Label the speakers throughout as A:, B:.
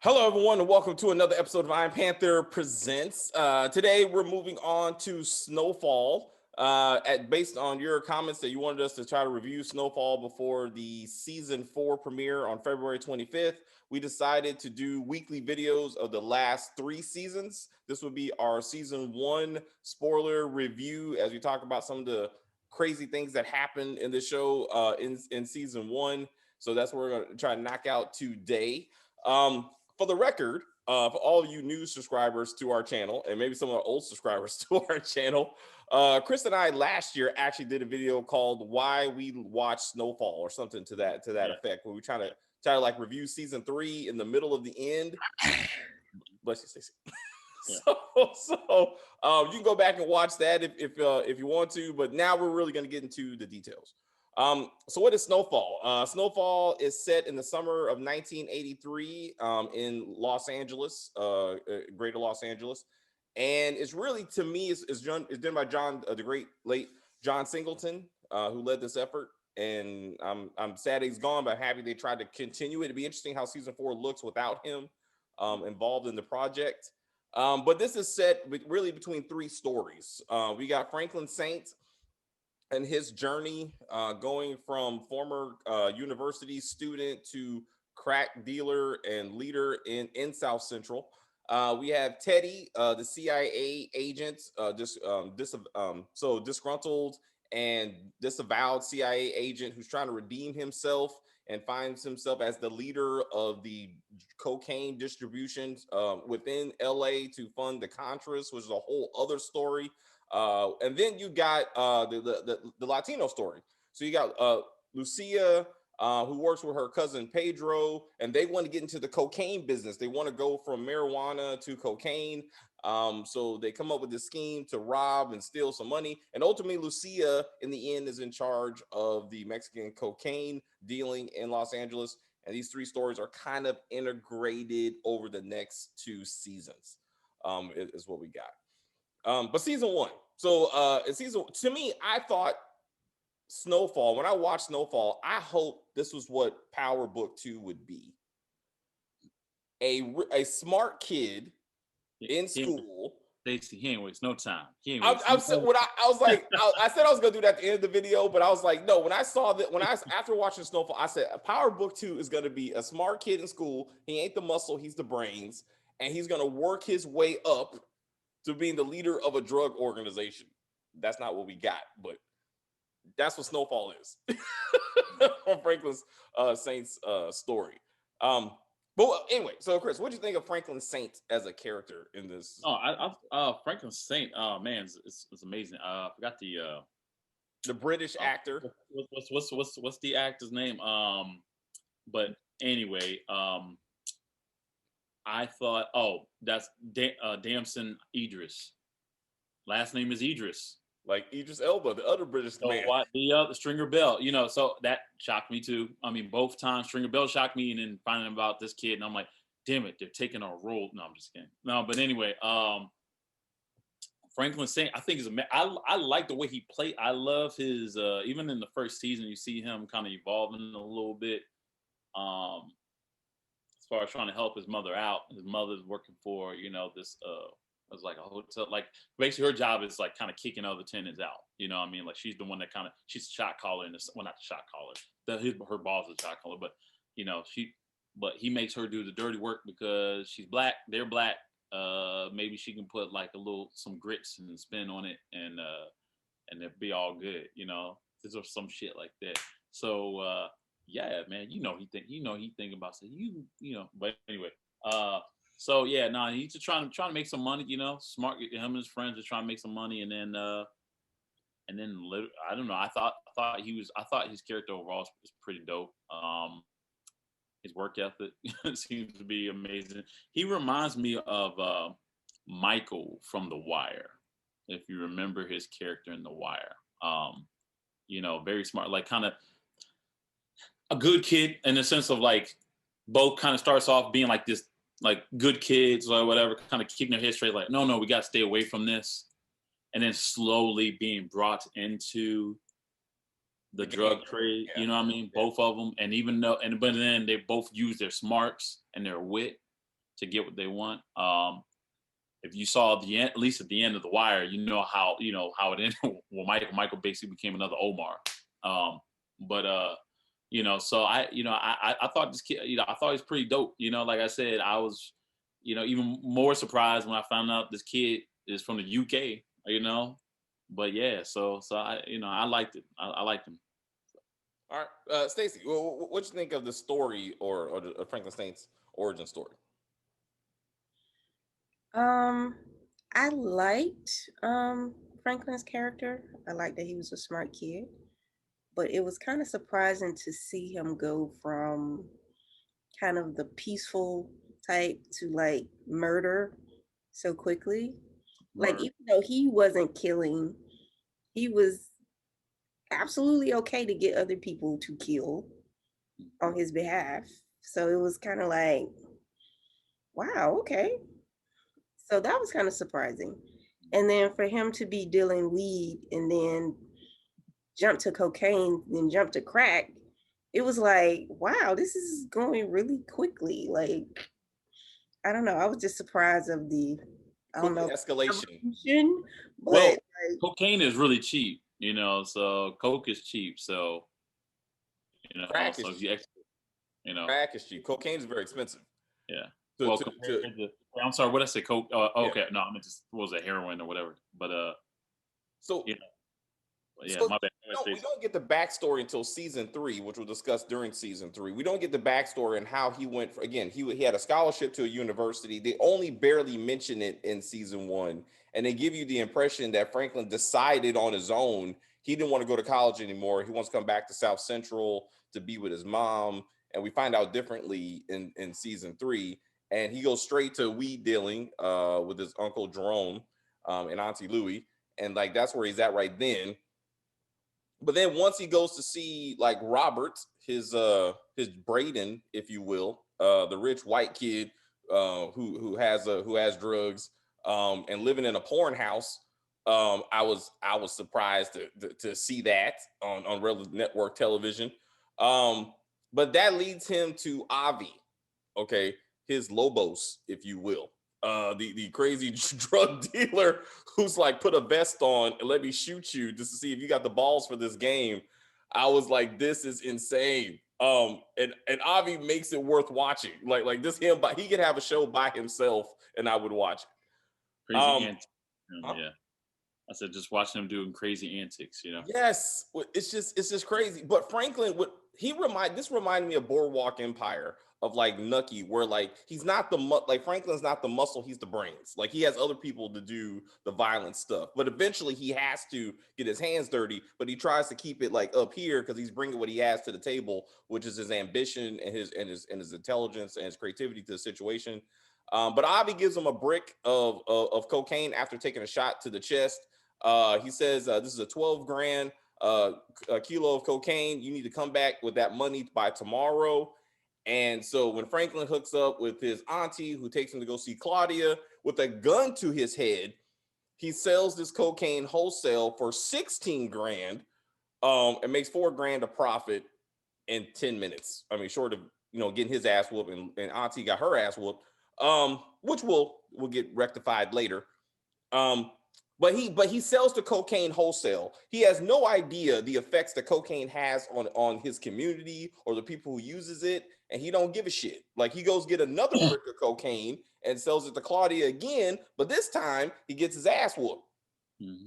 A: Hello, everyone, and welcome to another episode of Iron Panther Presents. Today, we're moving on to Snowfall. Based on your comments that you wanted us to try to review Snowfall before the season 4 premiere on February 25th, we decided to do weekly videos of the last 3 seasons. This would be our season 1 spoiler review as we talk about some of the crazy things that happened in the show in season 1. So that's what we're going to try to knock out today. For the record, for all of you new subscribers to our channel, and maybe some of our old subscribers to our channel, Chris and I last year actually did a video called "Why We Watch Snowfall" or something to that effect, where we try to like review season 3 in the middle of the end. Bless you, Stacey. So you can go back and watch that if you want to, but now we're really going to get into the details. So what is Snowfall? Snowfall is set in the summer of 1983 in Los Angeles, greater Los Angeles. And it's really, to me, it's done by the great late John Singleton, who led this effort. And I'm sad he's gone, but happy they tried to continue it. It'd be interesting how season 4 looks without him involved in the project. But this is set really between 3 stories. We got Franklin Saint and his journey going from former university student to crack dealer and leader in South Central. We have Teddy, the CIA agent, disgruntled and disavowed CIA agent who's trying to redeem himself and finds himself as the leader of the cocaine distribution within LA to fund the Contras, which is a whole other story. And then you got the Latino story. So you got Lucia, who works with her cousin Pedro, and they want to get into the cocaine business. They want to go from marijuana to cocaine. So they come up with this scheme to rob and steal some money. And ultimately, Lucia, in the end, is in charge of the Mexican cocaine dealing in Los Angeles. And these 3 stories are kind of integrated over the next 2 seasons, is what we got. But season 1. So to me, I thought Snowfall, when I watched Snowfall, I hope this was what Power Book 2 would be. A smart kid in school.
B: Stacey, he ain't waste no time.
A: I was like, I said I was gonna do that at the end of the video, but I was like, no. After watching Snowfall, I said Power Book 2 is gonna be a smart kid in school. He ain't the muscle, he's the brains, and he's gonna work his way up to being the leader of a drug organization. That's not what we got, but that's what Snowfall is on Franklin Saint's story. But anyway, so Chris, what do you think of Franklin Saint as a character in this?
B: Franklin Saint. Oh man, it's amazing. I forgot
A: the British actor.
B: What's the actor's name? But anyway, I thought, that's Damson Idris. Last name is Idris.
A: Like Idris Elba, the other British man.
B: The Stringer Bell, so that shocked me too. I mean, both times Stringer Bell shocked me, and then finding about this kid, and I'm like, damn it, they're taking our role. No, I'm just kidding. No, but anyway, Franklin Saint, I think I like the way he played. I love his, even in the first season, you see him kind of evolving a little bit. As far as trying to help his mother out. His mother's working for, this it was like a hotel, like basically her job is like kind of kicking other tenants out. You know what I mean? Like she's the one that she's the shot caller not the shot caller. Her boss is a shot caller, but he makes her do the dirty work because she's black, they're black. Maybe she can put like some grits and spin on it and it'd be all good, There's some shit like that. So yeah, man, he think about but anyway, so yeah, he's just trying to make some money, smart. Him and his friends are trying to make some money, and then I don't know. I thought his character overall is pretty dope. His work ethic seems to be amazing. He reminds me of Michael from The Wire, if you remember his character in The Wire. Very smart, like kind of a good kid in the sense of like both kind of starts off being like this, like good kids or whatever, kind of keeping their head straight, like, no, we got to stay away from this. And then slowly being brought into the drug trade, yeah. Both of them. And but then they both use their smarts and their wit to get what they want. If you saw the end, at least at the end of The Wire, you know how it ended. Well, Michael basically became another Omar. But so I thought this kid, I thought he was pretty dope. Like I said, I was, even more surprised when I found out this kid is from the UK. But yeah, so I liked it. I liked him.
A: All right, Stacey, what you think of the story or the Franklin Saint's origin story?
C: Um, I liked Franklin's character. I liked that he was a smart kid, but it was kind of surprising to see him go from kind of the peaceful type to like murder so quickly. Like
B: Word.
C: even though he wasn't killing, he was absolutely okay to get other people to kill on his behalf. So it was kind of like, wow, okay. So that was kind of surprising. And then for him to be dealing weed and then jump to cocaine, then jump to crack, it was like, wow, this is going really quickly. Like, I don't know. I was just surprised of the, I don't
A: Quick
C: know,
A: escalation.
C: evolution, but
B: Well,
C: like,
B: cocaine is really cheap, so coke is cheap. So
A: Crack
B: so
A: is
B: if
A: cheap.
B: you
A: Crack is cheap. Cocaine is very expensive.
B: yeah.
A: To,
B: Well,
A: to,
B: compared
A: to
B: to, I'm sorry, what did I say? Coke.
A: Yeah.
B: Okay, no, I meant just what was it, heroin or whatever. But
A: So
B: you know, yeah,
A: so
B: my bad. Go ahead,
A: we
B: Stacey.
A: don't get the backstory until season 3, which we'll discuss during season 3. We don't get the backstory and how he went. Again, he had a scholarship to a university. They only barely mention it in season 1, and they give you the impression that Franklin decided on his own he didn't want to go to college anymore. He wants to come back to South Central to be with his mom, and we find out differently in season 3. And he goes straight to weed dealing with his uncle Jerome and Auntie Louie, and like that's where he's at right then. But then once he goes to see like Robert, his Braden, if you will, the rich white kid who has drugs and living in a porn house. I was surprised to see that on regular network television. But that leads him to Avi, okay, his Lobos, if you will. The crazy drug dealer who's like, put a vest on and let me shoot you just to see if you got the balls for this game. I was like, this is insane. And Avi makes it worth watching. Like this him, but he could have a show by himself and I would watch it.
B: Crazy antics.
A: Huh?
B: Yeah, I said just watching him doing crazy antics.
A: Yes, it's just crazy. But Franklin, what this reminded me of Boardwalk Empire of like Nucky, where like he's not like Franklin's not the muscle, he's the brains. Like he has other people to do the violent stuff, but eventually he has to get his hands dirty. But he tries to keep it like up here because he's bringing what he has to the table, which is his ambition and his intelligence and his creativity to the situation. But Avi gives him a brick of cocaine after taking a shot to the chest. He says this is a 12 grand a kilo of cocaine. You need to come back with that money by tomorrow. And so when Franklin hooks up with his auntie, who takes him to go see Claudia with a gun to his head, he sells this cocaine wholesale for 16 grand and makes 4 grand a profit in 10 minutes. I mean, short of getting his ass whooped, and auntie got her ass whooped, which will get rectified later. Um, but he sells the cocaine wholesale. He has no idea the effects that cocaine has on his community or the people who uses it, and he don't give a shit. Like he goes get another brick of cocaine and sells it to Claudia again, but this time he gets his ass whooped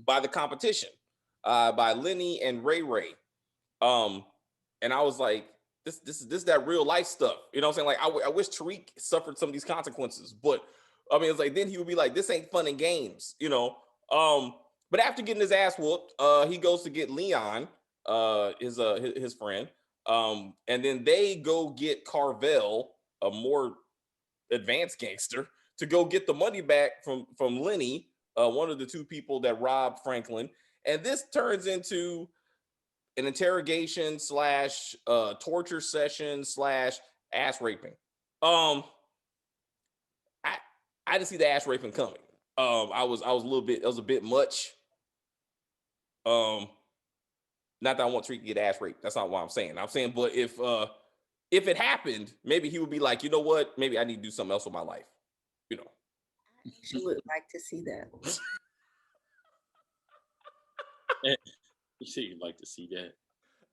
A: by the competition, by Lenny and Ray Ray. Um, and I was like, this that real life stuff. You know what I'm saying? Like I wish Tariq suffered some of these consequences, but I mean, it's like then he would be like, this ain't fun and games. But after getting his ass whooped, he goes to get Leon, his friend, and then they go get Carvel, a more advanced gangster, to go get the money back from Lenny, one of the two people that robbed Franklin, and this turns into an interrogation slash torture session slash ass raping. Um, I I didn't see the ass raping coming. I was a little bit. It was a bit much. Um, Not that I want Tariq to get ass raped. That's not what I'm saying. I'm saying, but if it happened, maybe he would be like, you know what? Maybe I need to do something else with my life.
C: She would like to see that.
B: You say you'd like to see that.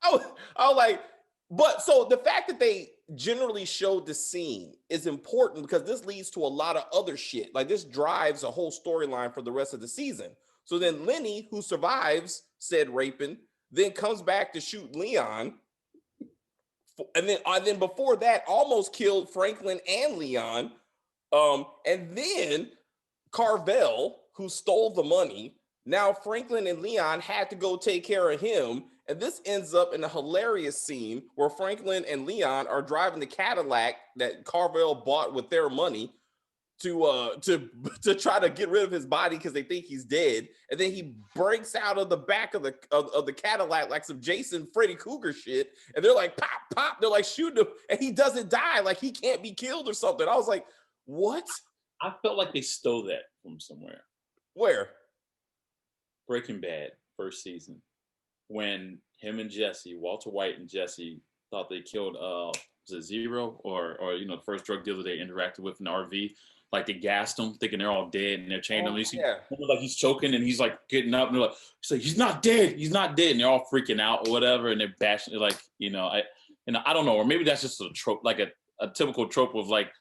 A: I was like, but so the fact that they generally showed the scene is important because this leads to a lot of other shit. Like this drives a whole storyline for the rest of the season. So then Lenny, who survives said raping, then comes back to shoot Leon. And then before that, almost killed Franklin and Leon. And then Carvel, who stole the money, now Franklin and Leon had to go take care of him. And this ends up in a hilarious scene where Franklin and Leon are driving the Cadillac that Carvel bought with their money to try to get rid of his body because they think he's dead. And then he breaks out of the back of the Cadillac like some Jason Freddy Krueger shit. And they're like, pop, pop. They're like shooting him. And he doesn't die. Like he can't be killed or something. I was like, what?
B: I felt like they stole that from somewhere.
A: Where?
B: Breaking Bad, first season. When him and Jesse, Walter White and Jesse, thought they killed was it Zero or the first drug dealer they interacted with in the RV. Like they gassed him, thinking they're all dead, and they're chained him. Like he's choking and he's like getting up, and they're like, he's not dead, and they're all freaking out or whatever, and they're bashing. Like I don't know, or maybe that's just a trope, like a typical trope of like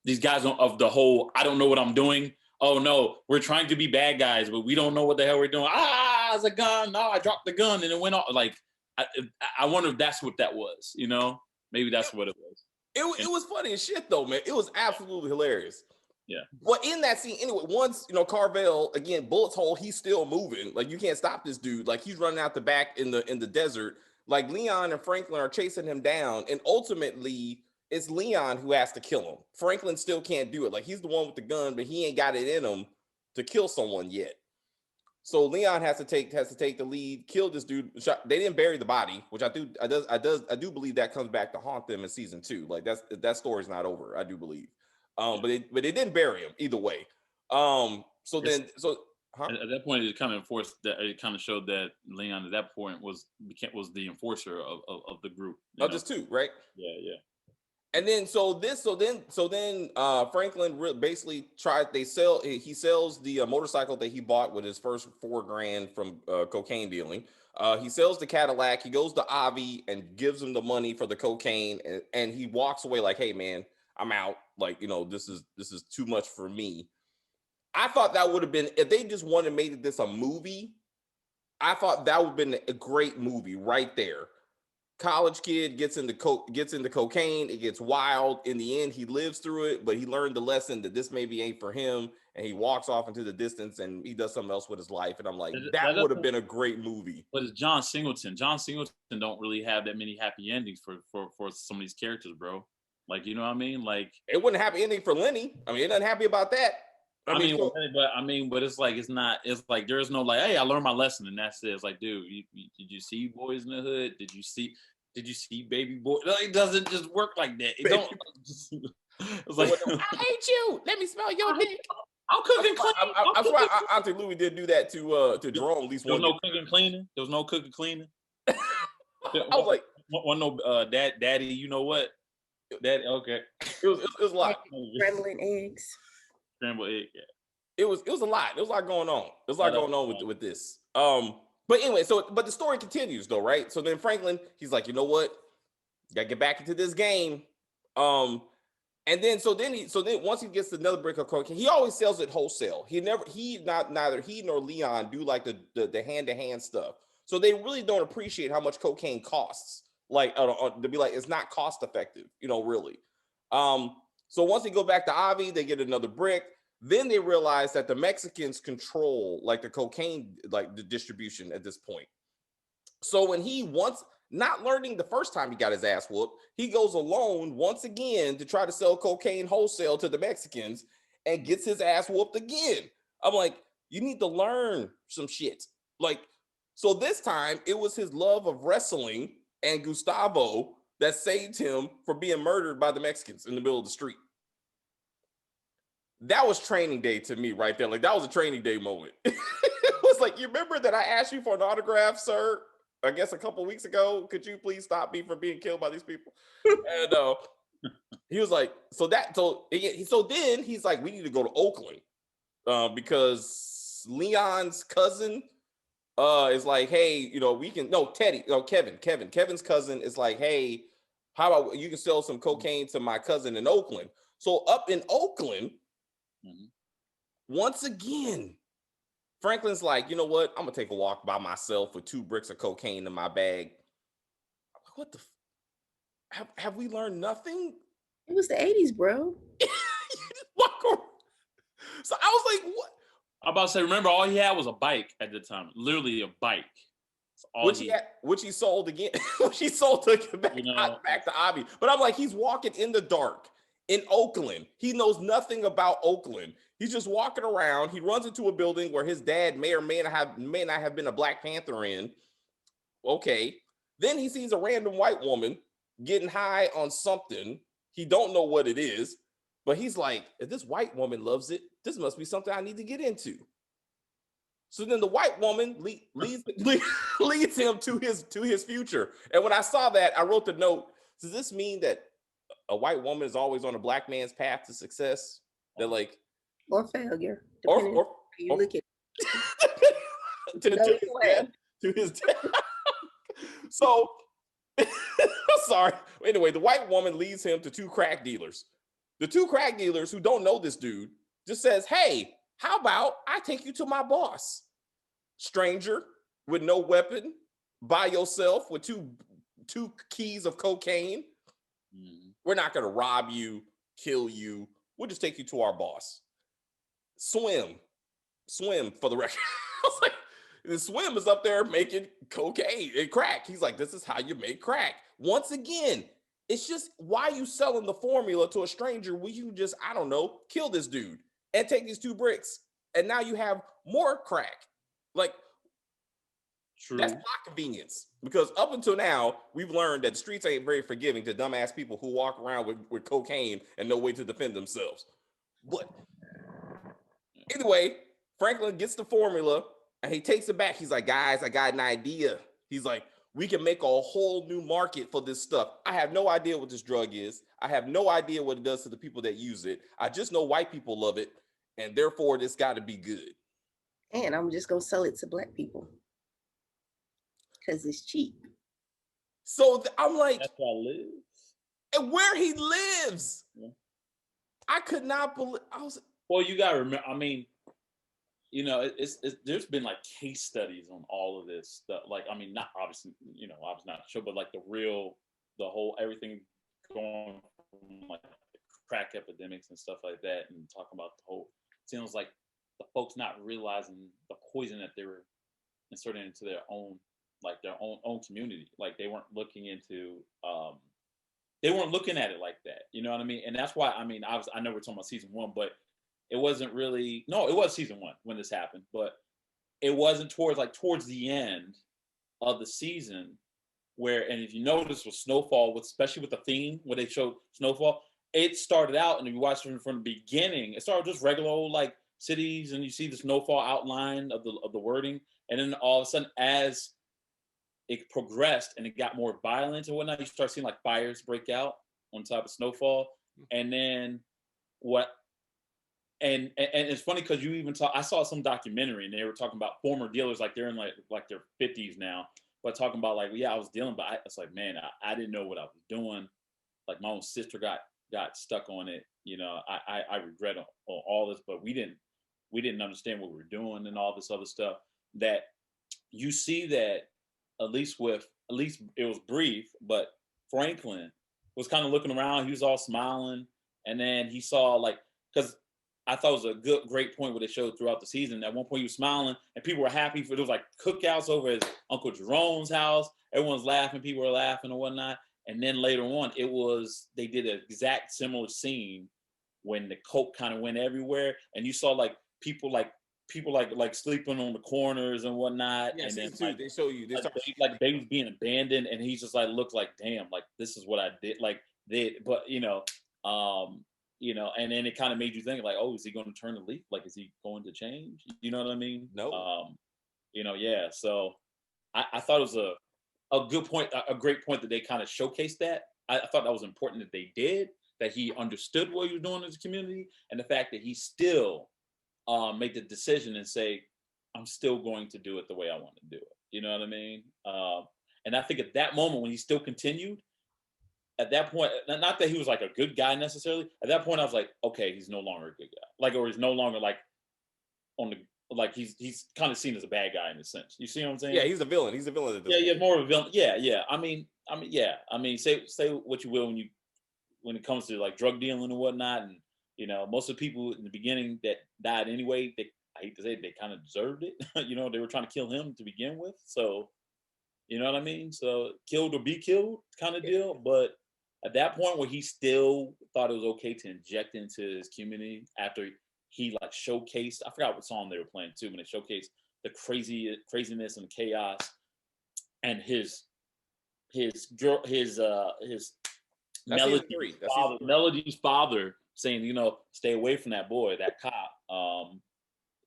B: these guys of the whole I don't know what I'm doing. Oh no, we're trying to be bad guys, but we don't know what the hell we're doing. It's a gun. No, I dropped the gun and it went off. Like I wonder if that's what that was. Maybe that's what it was.
A: It was funny as shit though, man. It was absolutely hilarious.
B: Yeah.
A: But in that scene, anyway, once Carvel again, bullets hole, he's still moving. Like you can't stop this dude. Like he's running out the back in the desert. Like Leon and Franklin are chasing him down, and ultimately it's Leon who has to kill him. Franklin still can't do it. Like he's the one with the gun, but he ain't got it in him to kill someone yet. So Leon has to take the lead, kill this dude. They didn't bury the body, which I do believe that comes back to haunt them in season 2. Like that story's not over. I do believe. But they didn't bury him either way. At
B: that point it kind of enforced that it kind of showed that Leon at that point was the enforcer of the group.
A: Just 2, right?
B: Yeah.
A: And then Franklin basically he sells the motorcycle that he bought with his first $4,000 from cocaine dealing. He sells the Cadillac. He goes to Avi and gives him the money for the cocaine, and he walks away like, "Hey man, I'm out. Like, this is too much for me." I thought that would have been, if they just wanted to make this a movie, I thought that would have been a great movie right there. College kid gets into cocaine. It gets wild. In the end, he lives through it, but he learned the lesson that this maybe ain't for him, and he walks off into the distance and he does something else with his life. And I'm like, that would have been a great movie.
B: But it's John Singleton. John Singleton don't really have that many happy endings for some of these characters, bro. Like, you know what I mean? Like,
A: it wasn't a happy ending for Lenny. I mean, it doesn't happy about that.
B: But it's like it's like there is no like, hey, I learned my lesson and that's it. It's like, dude, did you see Boys in the Hood? Did you see Baby Boy? It doesn't just work like that. It don't. It's like,
A: I hate you. Let me smell your dick.
B: I'll cook and clean.
A: I swear, Auntie Louie did do that to Jerome at least one.
B: There was no cooking cleaning. There was no cooking cleaning.
A: I was like,
B: daddy, you know what? Daddy, okay.
A: It was a lot.
C: Scrambled eggs.
B: Scrambled egg. Yeah.
A: It was a lot. There was a lot going on. There's a lot going on with this. But anyway, but the story continues though, right? So then Franklin, he's like, you know what? Gotta get back into this game. And then once he gets another brick of cocaine, he always sells it wholesale. Neither he nor Leon do like the hand-to-hand stuff. So they really don't appreciate how much cocaine costs. Like to be like, it's not cost effective, really. So once they go back to Avi, they get another brick. Then they realize that the Mexicans control like the cocaine, like the distribution at this point. So when not learning the first time he got his ass whooped, he goes alone once again to try to sell cocaine wholesale to the Mexicans and gets his ass whooped again. I'm like, you need to learn some shit. Like, so this time it was his love of wrestling and Gustavo that saved him from being murdered by the Mexicans in the middle of the street. That was training day to me right there. Like, that was a training day moment. It was like, you remember that I asked you for an autograph, sir? I guess a couple weeks ago. Could you please stop me from being killed by these people? And he was like, so then he's like, we need to go to Oakland. because Leon's cousin is like, hey, we can Kevin's cousin is like, hey, how about you can sell some cocaine to my cousin in Oakland? So up in Oakland, once again, Franklin's like, you know what? I'm gonna take a walk by myself with 2 bricks of cocaine in my bag. What the? Have we learned nothing?
C: It was the 80s, bro.
A: Walk around. So I was like, what?
B: I'm about to say, remember, all he had was a bike at the time, literally a bike.
A: Which he sold again. Which he sold to get back, back to Avi. But I'm like, he's walking in the dark in Oakland. He knows nothing about Oakland. He's just walking around. He runs into a building where his dad may or may not have been a Black Panther in. Okay. Then he sees a random white woman getting high on something. He don't know what it is, but he's like, if this white woman loves it, this must be something I need to get into. So then the white woman leads him to his future. And when I saw that, I wrote the note, does this mean that a white woman is always on a Black man's path to success? That like
C: or failure.
A: Or
C: you look at
A: to his dad. So sorry. Anyway, the white woman leads him to 2 crack dealers. The 2 crack dealers who don't know this dude just says, hey, how about I take you to my boss? Stranger with no weapon, by yourself with two keys of cocaine. We're not going to rob you, kill you. We'll just take you to our boss. Swim for the record. I was like, the Swim is up there making cocaine and crack. He's like, this is how you make crack. Once again, it's just, why are you selling the formula to a stranger? Will you just, I don't know, kill this dude and take these 2 bricks? And now you have more crack. Like,
B: true.
A: That's plot convenience. Because up until now, we've learned that the streets ain't very forgiving to dumbass people who walk around with cocaine and no way to defend themselves. But anyway, Franklin gets the formula and he takes it back. He's like, guys, I got an idea. He's like, we can make a whole new market for this stuff. I have no idea what this drug is. I have no idea what it does to the people that use it. I just know white people love it. And therefore, this got to be good.
C: And I'm just going to sell it to Black people. Because it's cheap.
A: So I'm like,
B: that's where I live.
A: And where he lives. Yeah. I could not believe.
B: Well, you got to remember, I mean, you know, it's there's been like case studies on all of this stuff. Like, I mean, not obviously, you know, I was not sure, but like the whole, everything going from like crack epidemics and stuff like that, and talking about the whole, it seems like the folks not realizing the poison that they were inserting into their own, like their own community. Like they weren't looking into, they weren't looking at it like that. You know what I mean? And that's why, I mean, I know we're talking about season 1, but it wasn't really, no, it was season 1 when this happened, but it wasn't towards the end of the season where, and if you notice with Snowfall, especially with the theme, where they showed Snowfall, it started out, and if you watch it from the beginning, it started just regular old like cities, and you see the Snowfall outline of the wording, and then all of a sudden, as it progressed and it got more violent and whatnot, you start seeing like fires break out on top of Snowfall, and then and it's funny because you even I saw some documentary and they were talking about former dealers, like they're in like their 50s now, but talking about like, yeah, I was dealing, but it's like, man, I didn't know what I was doing. Like my own sister got stuck on it. You know, I regret all this, but we didn't understand what we were doing and all this other stuff. That you see that at least it was brief, but Franklin was kind of looking around. He was all smiling, and then he saw like, because I thought it was a great point what they showed throughout the season. At one point, he was smiling, and people were happy. There was like cookouts over his Uncle Jerome's house. Everyone's laughing. People were laughing and whatnot. And then later on, they did an exact similar scene when the coke kind of went everywhere, and you saw like people sleeping on the corners and whatnot.
A: Yeah,
B: and then
A: like, they show you
B: like babies being abandoned, and he's just like looked like, damn, like this is what I did. Like but you know, and then it kind of made you think like, oh, is he going to turn the leaf? Like, is he going to change? You know what I mean?
A: No.
B: You know, yeah. So I thought it was a good point, a great point that they kind of showcased that. I thought that was important that they did, that he understood what he was doing as a community, and the fact that he still make the decision and say, I'm still going to do it the way I want to do it. You know what I mean? And I think at that moment when he still continued, at that point, not that he was like a good guy necessarily. At that point, I was like, okay, he's no longer a good guy. Like, or he's no longer like on the like he's kind of seen as a bad guy in a sense. You see what I'm saying?
A: Yeah, he's a villain. He's a villain at this point.
B: Yeah, more of a villain. Yeah. Yeah. I mean, say what you will when it comes to like drug dealing and whatnot, and most of the people in the beginning that died anyway, I hate to say it, they kind of deserved it. They were trying to kill him to begin with, so you know what I mean. So killed or be killed kind of deal. But at that point where he still thought it was okay to inject into his community after he like showcased, I forgot what song they were playing too, when they showcased the craziness and chaos, and his Melody's father saying, stay away from that boy, that cop. I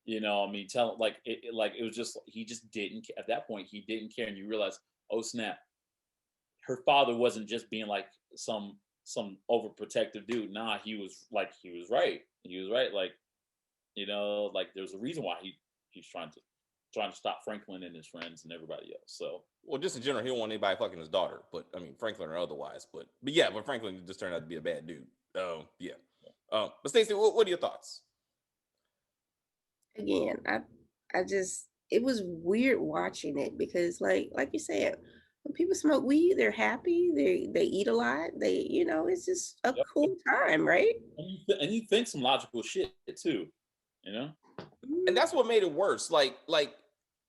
B: mean, it was just, he just didn't, at that point, he didn't care. And you realize, oh snap, her father wasn't just being like some overprotective dude. Nah, he was right. He was right. Like, like there's a reason why he's trying to stop Franklin and his friends and everybody else. So,
A: well, just in general, he don't want anybody fucking his daughter. But I mean, Franklin or otherwise. But yeah, but Franklin just turned out to be a bad dude. Yeah. But Stacey, what are your thoughts?
C: Again, I just, it was weird watching it because like you said, when people smoke weed, they're happy, they eat a lot, it's just a cool time, right?
B: And you think some logical shit too,
A: And that's what made it worse. Like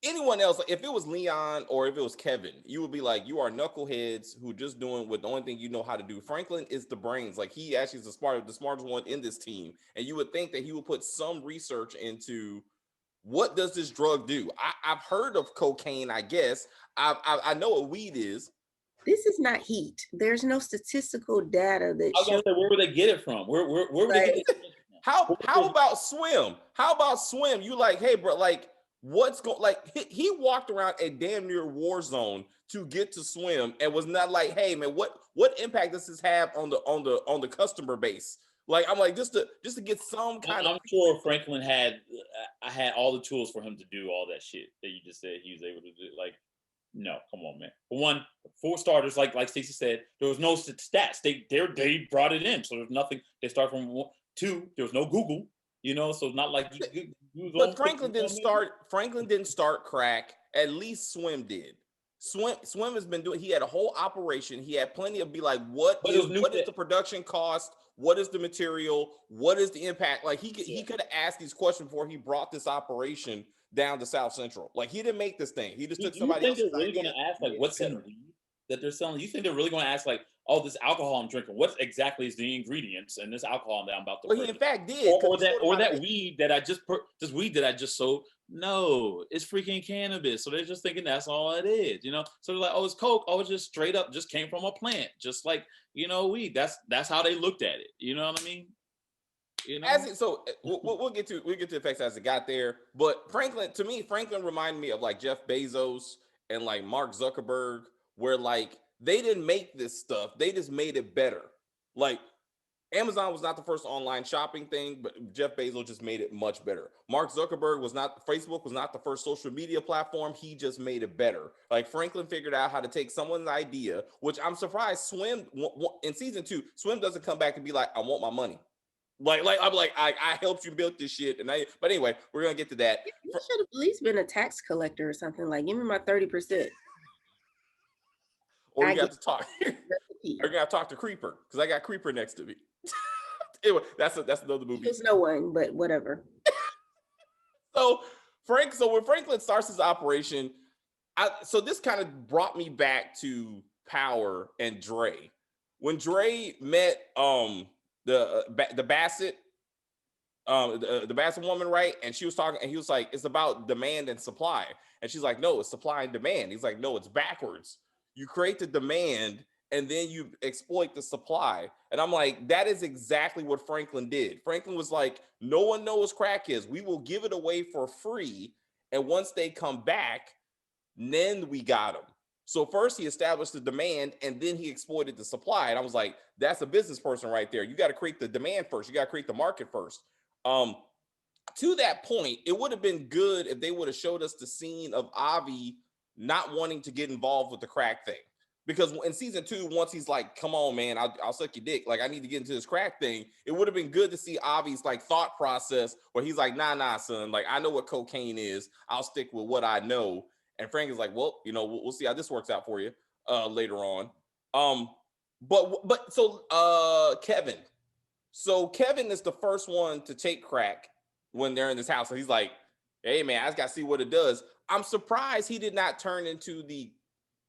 A: anyone else, like if it was Leon or if it was Kevin, you would be like, you are knuckleheads who just doing what the only thing you know how to do. Franklin is the brains. Like he actually is the smartest one in this team. And you would think that he would put some research into what does this drug do. I've heard of cocaine, I guess. I know what weed is.
C: This is not heat. There's no statistical data that
B: I was gonna say, where would they get it from? Where would they get it from?
A: How about swim? How about swim? You like, hey, bro, like, what's going? Like, he walked around a damn near war zone to get to swim, and was not like, hey, man, what impact does this have on the customer base? Like, I'm like, just to get some kind of.
B: I'm sure Franklin had all the tools for him to do all that shit that you just said he was able to do. Like, no, come on, man. For one, for starters, like Stacey said, there was no stats. They brought it in, so there's nothing. They start from one. Two, there was no Google, so it's not like
A: but Franklin didn't start crack. At least Swim did. Swim has been doing. He had a whole operation. He had plenty of be like, what is the production cost? What is the material? What is the impact? Like he could have asked these questions before he brought this operation down to South Central. Like he didn't make this thing. He just took somebody else's idea.
B: You think they're really going to ask like what's in the weed that they're selling? You think they're really going to ask like, oh, this alcohol I'm drinking, what exactly is the ingredients in this alcohol that I'm about to?
A: Well, he in fact did.
B: Or that weed that I just sold. No, it's freaking cannabis. So they're just thinking that's all it is, So they're like, oh, it's coke. Oh, it's just straight up, just came from a plant, just like weed. That's how they looked at it. You know what I mean?
A: We'll get to the effects as it got there. But Franklin reminded me of like Jeff Bezos and like Mark Zuckerberg, where like they didn't make this stuff, they just made it better. Like Amazon was not the first online shopping thing, but Jeff Bezos just made it much better. Mark Zuckerberg Facebook was not the first social media platform. He just made it better. Like Franklin figured out how to take someone's idea, which I'm surprised Swim in season 2, Swim doesn't come back and be like, I want my money. Like I'm like, I helped you build this shit. But anyway, we're gonna get to that.
C: You should have at least been a tax collector or something. Like, give me my 30%.
A: Or you got to talk. We're gonna talk to Creeper because I got Creeper next to me. Anyway, that's another movie.
C: There's no one, but whatever.
A: So when Franklin starts his operation, so this kind of brought me back to Power and Dre. When Dre met the Bassett, the Bassett woman, right? And she was talking, and he was like, it's about demand and supply. And she's like, no, it's supply and demand. He's like, no, it's backwards. You create the demand and then you exploit the supply. And I'm like, that is exactly what Franklin did. Franklin was like, no one knows crack is. We will give it away for free. And once they come back, then we got them. So first he established the demand and then he exploited the supply. And I was like, that's a business person right there. You got to create the demand first. You got to create the market first. to that point, it would have been good if they would have showed us the scene of Avi not wanting to get involved with the crack thing. Because in season 2, once he's like, come on, man, I'll suck your dick. Like, I need to get into this crack thing. It would have been good to see Avi's like thought process where he's like, nah, son. Like, I know what cocaine is. I'll stick with what I know. And Frank is like, well, we'll see how this works out for you later on. Kevin. So Kevin is the first one to take crack when they're in this house. So he's like, hey, man, I just got to see what it does. I'm surprised he did not turn into the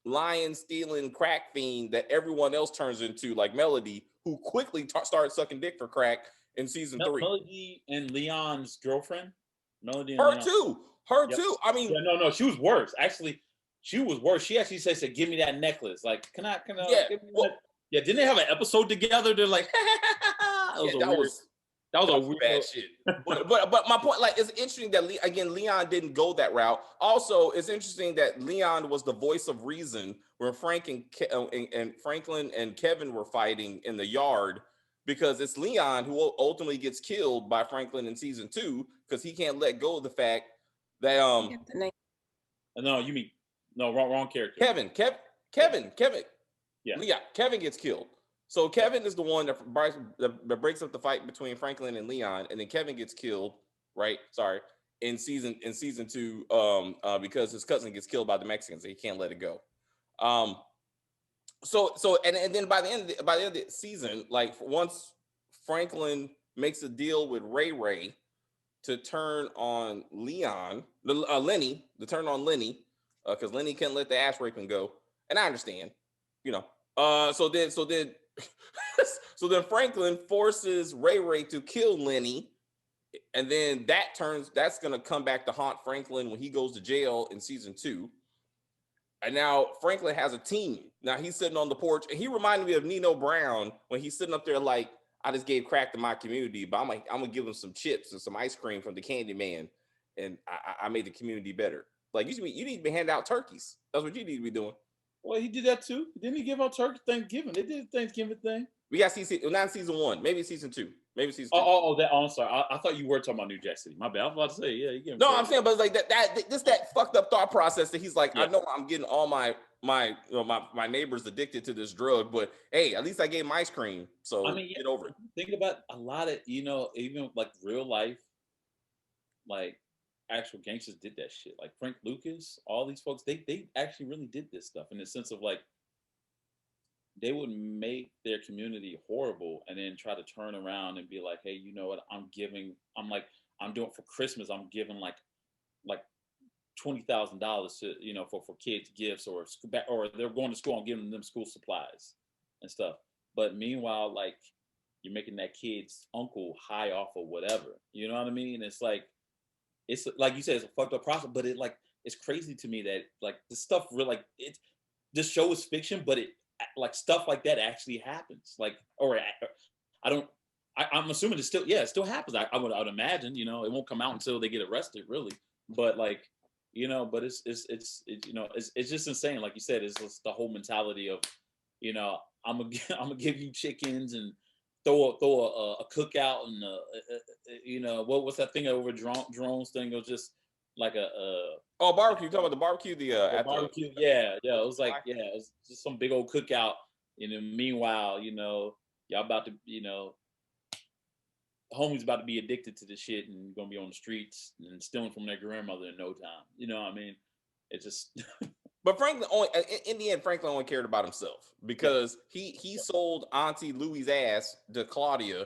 A: lion stealing crack fiend that everyone else turns into, like Melody, who quickly started sucking dick for crack in season 3.
B: Melody and Leon's girlfriend. Melody and
A: Her
B: Leon.
A: too. Too. I mean,
B: no, she was worse. Actually, she was worse. She actually said, "Give me that necklace." Like, can I?
A: Yeah.
B: Give me that? Yeah. Didn't they have an episode together? They're like, that was a weird
A: bad shit. But my point, like, it's interesting that Leon didn't go that route. Also, it's interesting that Leon was the voice of reason when Frank and Franklin and Kevin were fighting in the yard, because it's Leon who ultimately gets killed by Franklin in season 2 because he can't let go of the fact that
B: No, you mean wrong character.
A: Kevin.
B: Yeah.
A: Kevin gets killed. So Kevin is the one that breaks up the fight between Franklin and Leon, and then Kevin gets killed, right? Sorry, in season 2, because his cousin gets killed by the Mexicans, so he can't let it go. And then by the end of the season, like, once Franklin makes a deal with Ray to turn on Lenny, because Lenny can't let the ass raping go, and I understand, So then Franklin forces Ray to kill Lenny, and then that's gonna come back to haunt Franklin when he goes to jail in season 2. And now Franklin has a team. Now he's sitting on the porch, and he reminded me of Nino Brown when he's sitting up there like, I just gave crack to my community, but I'm gonna give him some chips and some ice cream from the Candy Man, and I made the community better. Like, you need to be handing out turkeys. That's what you need to be doing.
B: Well, he did that too. Didn't he give out turkey Thanksgiving? They did the Thanksgiving thing.
A: We got not season 1, maybe season 2. Maybe season 2.
B: I'm sorry. I thought you were talking about New Jack City. My bad. I was about to say, yeah, you get.
A: No, I'm saying, but it's like that fucked up thought process that he's like, yeah. I know I'm getting all my neighbors addicted to this drug, but hey, at least I gave him ice cream. So get over it.
B: Think about a lot of, even like real life, like actual gangsters did that shit. Like Frank Lucas, all these folks, they actually really did this stuff in the sense of like, they would make their community horrible and then try to turn around and be like, hey, you know what? I'm doing for Christmas. I'm giving like $20,000 to, for kids gifts, or they're going to school and giving them school supplies and stuff. But meanwhile, like, you're making that kid's uncle high off of whatever, you know what I mean? It's like you said, it's a fucked up process, but it's crazy to me that like the stuff really, like, this show is fiction, but like stuff like that actually happens. Like, I'm assuming it still happens. I would imagine, it won't come out until they get arrested, really. But like, but it's just insane. Like you said, it's just the whole mentality of, I'm gonna give you chickens and throw a cookout and what's that thing over drones thing? It was just like
A: barbecue. You talking about the barbecue? The
B: barbecue. Yeah. It was like, it was just some big old cookout. And then meanwhile, y'all about to, homies about to be addicted to this shit and gonna be on the streets and stealing from their grandmother in no time. You know what I mean? It's just.
A: But Franklin, in the end, Franklin only cared about himself because he sold Auntie Louie's ass to Claudia,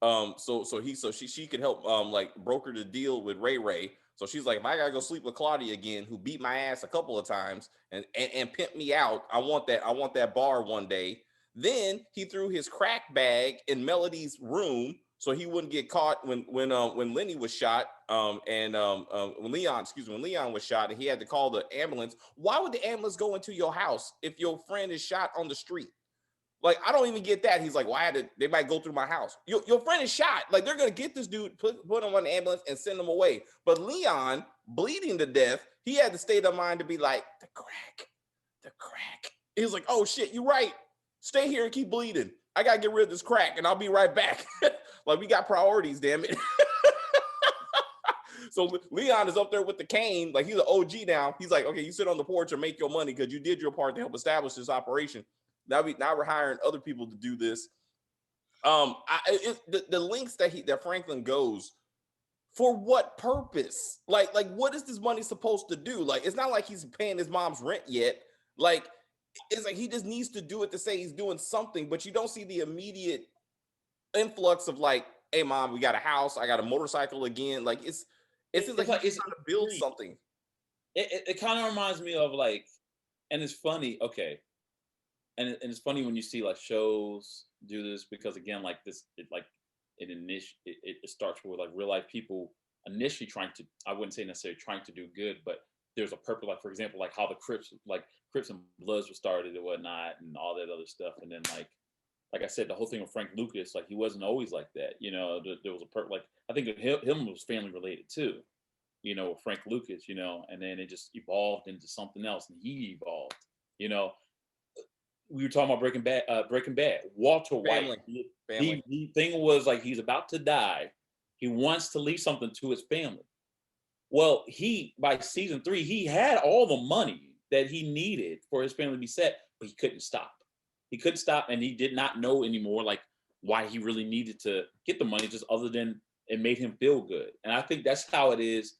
A: so she could help like broker the deal with Ray. So she's like, if I gotta go sleep with Claudia again, who beat my ass a couple of times and pimp me out, I want that bar one day. Then he threw his crack bag in Melody's room so he wouldn't get caught when Lenny was shot, when Leon was shot, and he had to call the ambulance. Why would the ambulance go into your house if your friend is shot on the street? Like, I don't even get that. He's like, they might go through my house. Your friend is shot. Like, they're going to get this dude, put him on the ambulance and send him away. But Leon, bleeding to death, he had the state of mind to be like, the crack. He was like, oh shit, you're right. Stay here and keep bleeding. I got to get rid of this crack and I'll be right back. Like, we got priorities, damn it. So Leon is up there with the cane, like he's an OG now. He's like, okay, you sit on the porch and make your money because you did your part to help establish this operation. Now we're hiring other people to do this. The links that Franklin goes, for what purpose? Like what is this money supposed to do? Like, it's not like he's paying his mom's rent yet. Like, it's like he just needs to do it to say he's doing something, but you don't see the immediate influx of like, hey mom, we got a house, I got a motorcycle again. Like it's like he's trying to build something.
B: It kind of reminds me of like, and it's funny, okay, and it's funny when you see like shows do this, because again, like this, it starts with like real life people initially trying to, I wouldn't say necessarily trying to do good, but there's a purpose. Like, for example, like how the Crips and Bloods were started and whatnot, and all that other stuff. And then like I said, the whole thing with Frank Lucas, like he wasn't always like that. You know, there was a like I think him was family related too. You know, with Frank Lucas. You know, and then it just evolved into something else, and he evolved. You know, we were talking about Breaking Bad. Walter White. The thing was like he's about to die. He wants to leave something to his family. Well, by season 3, he had all the money that he needed for his family to be set, but he couldn't stop. He couldn't stop, and he did not know anymore like why he really needed to get the money, just other than it made him feel good. And I think that's how it is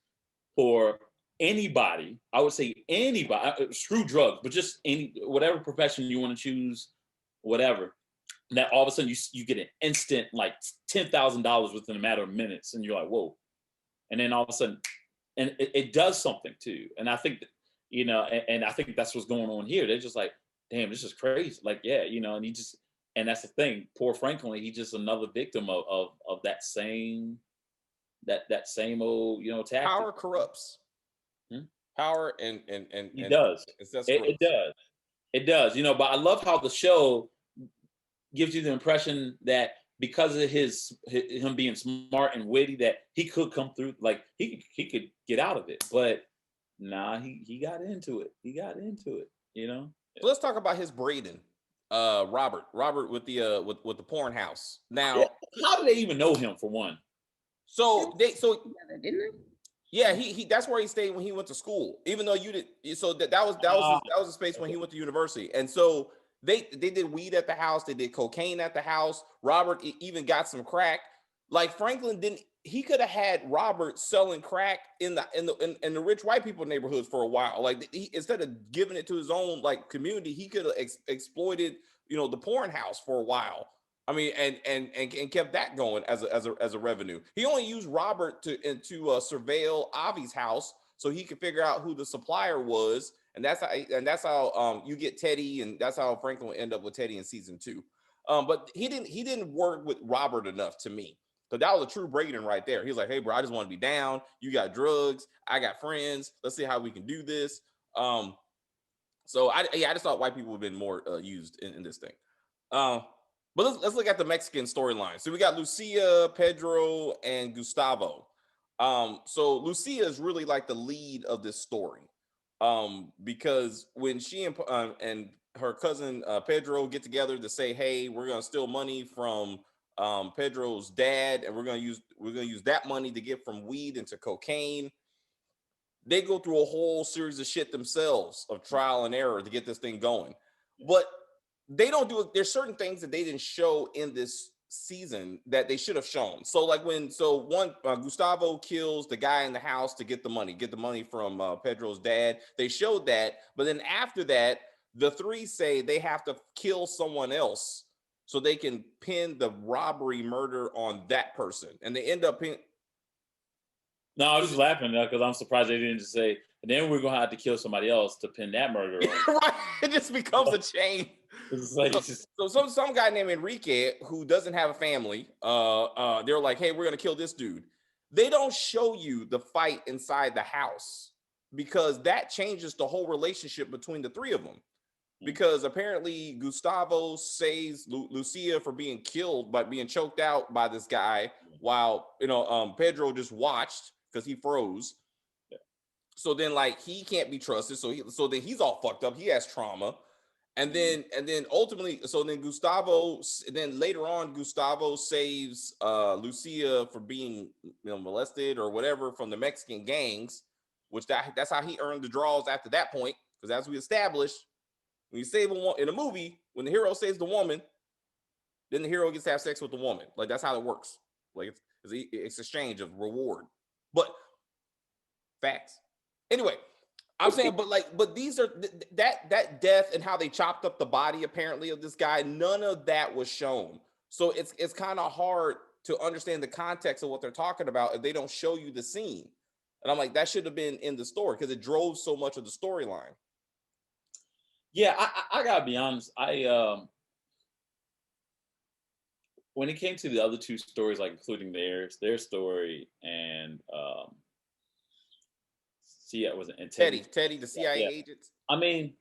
B: for anybody. I would say anybody, screw drugs, but just whatever profession you want to choose, whatever. That all of a sudden you get an instant like $10,000 within a matter of minutes, and you're like, whoa. And then all of a sudden, and it does something too. And I think that, you know, and I think that's what's going on here. They're just like, damn, this is crazy. Like, yeah, you know, and that's the thing. Poor Franklin, he's just another victim of that same old, you know, tactic.
A: Power corrupts. Power and
B: it does. It does. You know, but I love how the show gives you the impression that because of him being smart and witty, that he could come through, like he could get out of it. But nah, he got into it. You know.
A: So let's talk about his Braden, Robert with the porn house. Now,
B: how do they even know him, for one?
A: So
C: didn't they?
A: Yeah, he that's where he stayed when he went to school. Even though you did, so that was a space when he went to university. And so they did weed at the house, they did cocaine at the house. Robert even got some crack. Like Franklin didn't. He could have had Robert selling crack in the rich white people neighborhoods for a while. Like instead of giving it to his own like community, he could have exploited, you know, the porn house for a while. I mean, and kept that going as a revenue. He only used Robert to surveil Avi's house so he could figure out who the supplier was, and that's how you get Teddy, and that's how Franklin will end up with Teddy in season 2. But he didn't work with Robert enough to me. So that was a true Braden right there. He's like, hey, bro, I just want to be down. You got drugs. I got friends. Let's see how we can do this. So I just thought white people would have been more used in this thing. But let's look at the Mexican storyline. So we got Lucia, Pedro, and Gustavo. So Lucia is really like the lead of this story. Because when she and her cousin Pedro get together to say, hey, we're gonna steal money from Pedro's dad, and we're gonna use that money to get from weed into cocaine. They go through a whole series of shit themselves of trial and error to get this thing going. But they don't do it. There's certain things that they didn't show in this season that they should have shown. So like Gustavo kills the guy in the house to get the money from Pedro's dad. They showed that, but then after that, the three say they have to kill someone else so they can pin the robbery murder on that person, and they end up
B: No, I was just laughing because I'm surprised they didn't just say, and then we're gonna have to kill somebody else to pin that murder on.
A: Right. It just becomes a chain.
B: It's like,
A: so some guy named Enrique who doesn't have a family, they're like, hey, we're gonna kill this dude. They don't show you the fight inside the house because that changes the whole relationship between the three of them. Because apparently Gustavo saves Lucia for being killed by being choked out by this guy, while Pedro just watched because he froze. So then, like, he can't be trusted. So then he's all fucked up. He has trauma. And then ultimately, so then Gustavo, then later on, Gustavo saves Lucia for being molested or whatever from the Mexican gangs, which that's how he earned the draws after that point. Because as we established, when you save in a movie, when the hero saves the woman, then the hero gets to have sex with the woman. Like that's how it works. Like it's exchange of reward. But facts. Anyway, I'm saying, but these are that death and how they chopped up the body apparently of this guy. None of that was shown, so it's kind of hard to understand the context of what they're talking about if they don't show you the scene. And I'm like, that should have been in the story because it drove so much of the storyline.
B: Yeah, I gotta be honest. When it came to the other two stories, like including their story and it was and
A: Teddy, the CIA agent.
B: I mean,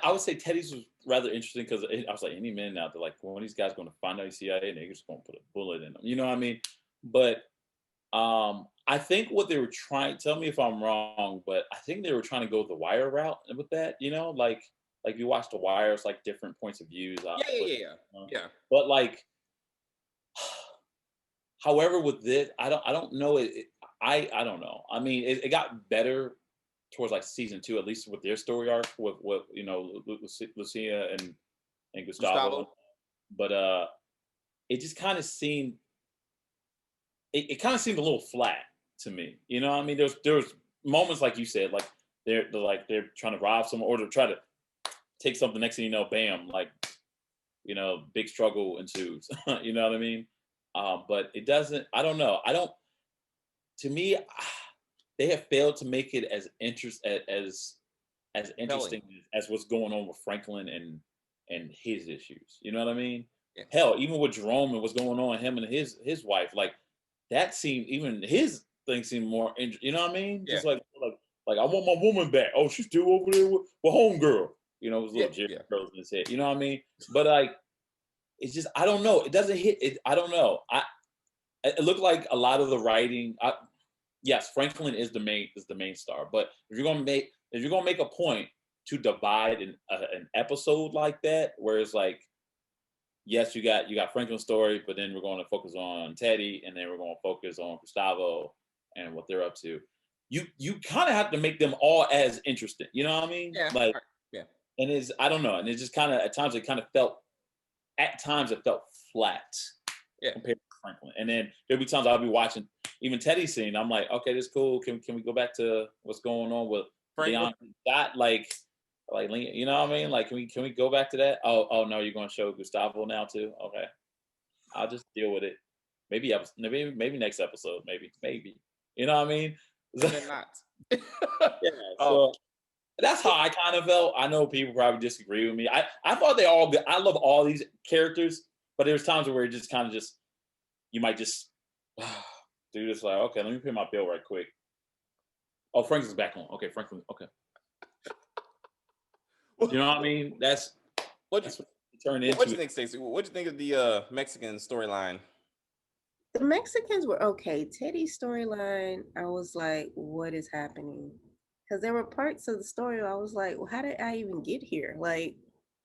B: I would say Teddy's was rather interesting because I was like, any minute now, they're like, when these guys going to find out CIA, and they're just going to put a bullet in them. You know what I mean? But I think what they were trying. Tell me if I'm wrong, but I think they were trying to go the Wire route with that. You know, like you watch the Wire, it's like different points of views.
A: Yeah.
B: But like, however, with this, I don't know it. I don't know. I mean, it got better towards like season 2, at least with their story arc with Lucia and Gustavo. But it just kind of seemed it kind of seemed a little flat to me. You know what I mean? There was moments like you said, like they're trying to rob someone or to try to take something, next thing you know, bam, like big struggle ensues. You know what I mean? But it doesn't. I don't know. To me, they have failed to make it as interesting as what's going on with Franklin and his issues. You know what I mean?
A: Yeah.
B: Hell, even with Jerome and what's going on, him and his wife, like that seemed, even his thing seemed more interesting. You know what I mean?
A: Yeah.
B: Just like I want my woman back. Oh, she's still over there with homegirl. It was a little Jerry Curls in his head. You know what I mean? But like, it's just, I don't know. It doesn't hit it. I don't know. It looked like a lot of the writing. Yes, Franklin is the main star. But if you're gonna make a point to divide an episode like that, where it's like, yes, you got Franklin's story, but then we're going to focus on Teddy, and then we're going to focus on Gustavo and what they're up to. You kind of have to make them all as interesting. You know what I mean?
A: Yeah.
B: Like,
A: yeah.
B: And I don't know, and it just kind of at times it felt flat.
A: Yeah.
B: Compared to Franklin. And then there'll be times I'll be watching even Teddy's scene. I'm like, okay, this is cool. Can we go back to what's going on with Leon? That like you know what I mean? Like, can we go back to that? Oh no, you're going to show Gustavo now too? Okay, I'll just deal with it. Maybe next episode. Maybe. You know what I mean?
A: They're not.
B: Yeah. So that's how I kind of felt. I know people probably disagree with me. I thought they all good. I love all these characters, but there's times where it just kind of you might just do this, like, okay, let me pay my bill right quick. Oh, Franklin's back on. Okay, Franklin. Okay. You know what I mean? That's what it turned into.
A: What do you think, Stacey? What do you think of the Mexican storyline?
C: The Mexicans were okay. Teddy's storyline, I was like, what is happening? Because there were parts of the story I was like, well, how did I even get here? Like,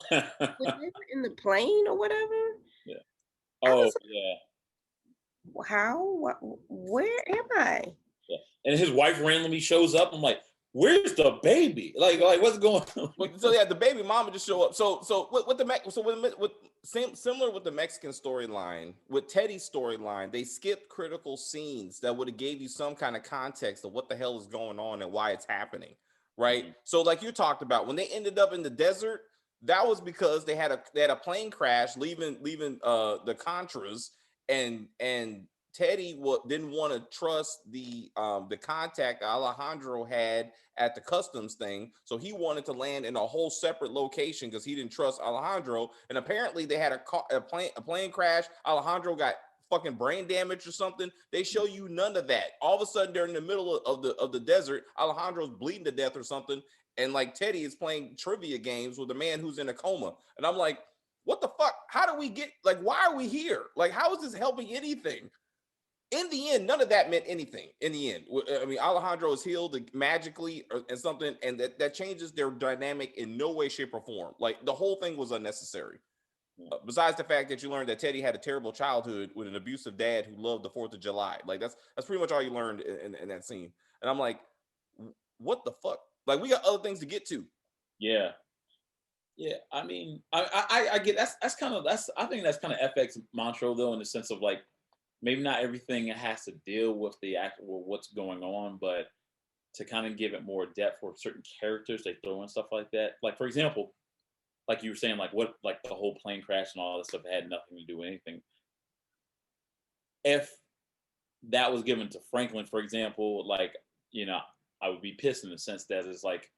C: when they were in the plane or whatever.
B: Yeah. Oh, yeah.
C: How? Where am I?
B: Yeah. And his wife randomly shows up. I'm like, where's the baby? Like what's going on?
A: So yeah, the baby mama just show up. So similar with the Mexican storyline, with Teddy's storyline, they skipped critical scenes that would have gave you some kind of context of what the hell is going on and why it's happening, right? Mm-hmm. So like you talked about, when they ended up in the desert, that was because they had a plane crash leaving the Contras, and Teddy didn't want to trust the contact Alejandro had at the customs thing, so he wanted to land in a whole separate location because he didn't trust Alejandro. And apparently, they had a plane crash. Alejandro got fucking brain damage or something. They show you none of that. All of a sudden, they're in the middle of the desert. Alejandro's bleeding to death or something, and like Teddy is playing trivia games with a man who's in a coma. And I'm like, what the fuck? How do we get, like, why are we here? Like, how is this helping anything? in the end, none of that meant anything. In the end, I mean, Alejandro is healed magically and something, and that changes their dynamic in no way, shape, or form. Like the whole thing was unnecessary. Besides the fact that you learned that Teddy had a terrible childhood with an abusive dad who loved the 4th of July. Like that's pretty much all you learned in that scene. And I'm like, what the fuck? Like we got other things to get to.
B: Yeah. Yeah, I mean, I get that's kind of I think that's kind of FX mantra though, in the sense of like maybe not everything has to deal with the actual what's going on, but to kind of give it more depth for certain characters they throw in stuff like that. Like for example, like you were saying, like what like the whole plane crash and all that stuff had nothing to do with anything. If that was given to Franklin, for example, like I would be pissed in the sense that it's like,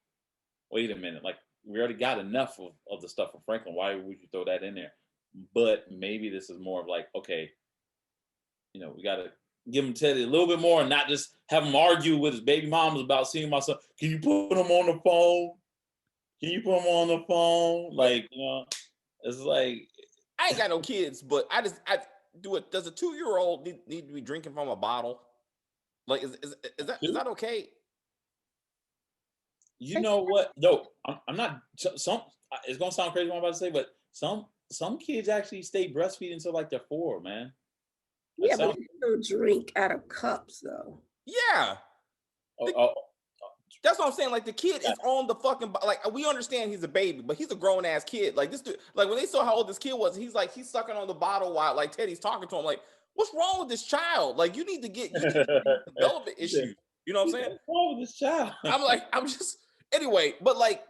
B: wait a minute, like we already got enough of the stuff from Franklin. Why would you throw that in there? But maybe this is more of like, okay, we got to give him Teddy a little bit more and not just have him argue with his baby mamas about seeing my son. Can you put him on the phone? Can you put him on the phone? Like, it's like.
A: I ain't got no kids, but I do it. Does a 2-year-old need to be drinking from a bottle? Like, is that okay?
B: You know what? No, I'm not. Some it's gonna sound crazy what I'm about to say, but some kids actually stay breastfeeding until like they're 4, man.
C: Yeah, but you don't drink out of cups though.
A: Yeah. That's what I'm saying. Like the kid is on the fucking like we understand he's a baby, but he's a grown ass kid. Like this dude, like when they saw how old this kid was, he's sucking on the bottle while like Teddy's talking to him. Like, what's wrong with this child? Like you need to get development issues. You know what I'm saying?
B: What's wrong with this child?
A: I'm just anyway, but like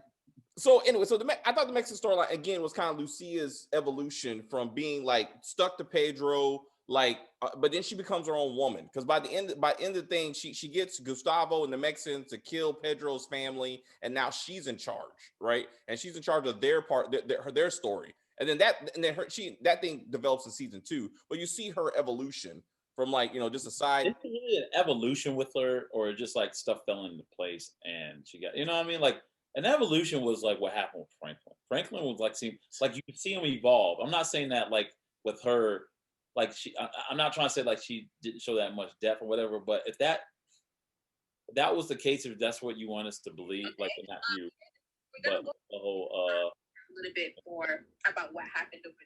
A: so anyway, so I thought the Mexican storyline again was kind of Lucia's evolution from being like stuck to Pedro. Like, but then she becomes her own woman because by the end of the thing, she gets Gustavo and the Mexicans to kill Pedro's family, and now she's in charge, right? And she's in charge of their part, their story, and then that thing develops in season 2. But you see her evolution from like just a side.
B: Is it really an evolution with her, or just like stuff fell into place and she got what I mean? Like an evolution was like what happened with Franklin. Franklin was like you could see him evolve. I'm not saying that like with her. Like I'm not trying to say like she didn't show that much depth or whatever, but if that was the case, if that's what you want us to believe, like not you, but the whole
D: a little bit more about what happened over.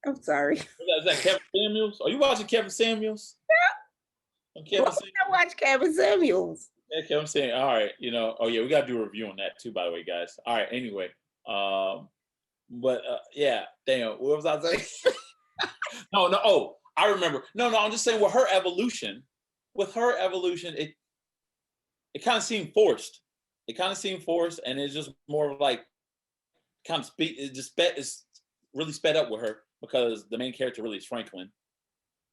C: I'm sorry.
B: Is that Kevin Samuels? Are you watching Kevin Samuels?
C: Yeah. I watch Kevin Samuels.
B: Yeah, Kevin Samuels. All right, Oh yeah, we got to do a review on that too, by the way, guys. All right. Anyway, but yeah, damn. What was I saying? No. Oh, I remember. No. I'm just saying with her evolution, it kind of seemed forced. And it's just more of like kind of it's really sped up with her because the main character really is Franklin.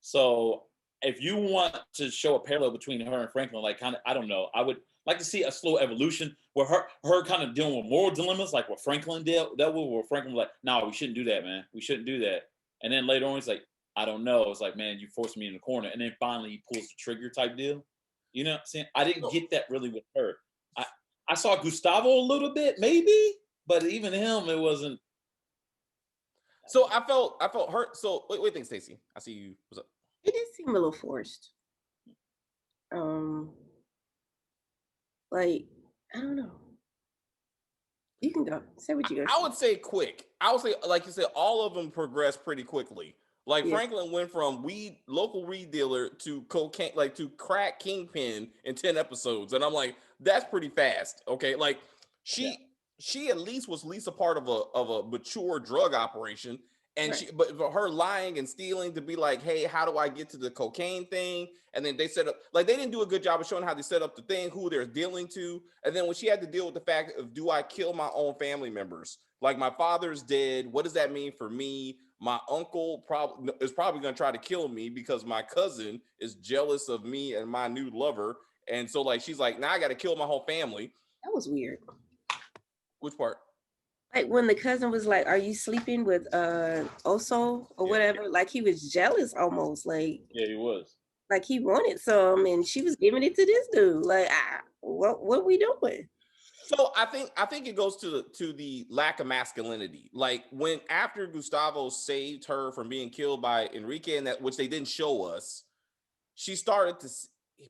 B: So if you want to show a parallel between her and Franklin, like kind of, I don't know, I would like to see a slow evolution where her kind of dealing with moral dilemmas, like what Franklin did. That was where Franklin was like, no, we shouldn't do that, man. We shouldn't do that. And then later on, he's like, I don't know. It's like, man, you forced me in the corner. And then finally he pulls the trigger type deal. You know what I'm saying? I didn't get that really with her. I saw Gustavo a little bit, maybe, but even him, it wasn't.
A: So I felt hurt. So what do you think, Stacey? I see you. What's up?
C: It did seem a little forced. Like, I don't know. You can go. Say what you got.
A: I would say quick. I would say, like you said, all of them progressed pretty quickly. Like Franklin went from local weed dealer to cocaine, like to crack kingpin in 10 episodes. And I'm like, that's pretty fast. Okay. Like she at least was a part of a mature drug operation. And but for her lying and stealing to be like, hey, how do I get to the cocaine thing? And then they set up, like they didn't do a good job of showing how they set up the thing, who they're dealing to. And then when she had to deal with the fact of, do I kill my own family members? Like my father's dead. What does that mean for me? My uncle is probably going to try to kill me because my cousin is jealous of me and my new lover. And so like, she's like, now I got to kill my whole family.
C: That was weird.
A: Which part?
C: Like when the cousin was like, are you sleeping with Oso or whatever? Like he was jealous almost. Like
B: he was.
C: Like he wanted some and she was giving it to this dude. Like what are we doing?
A: So I think it goes to the lack of masculinity. Like when after Gustavo saved her from being killed by Enrique, and that which they didn't show us,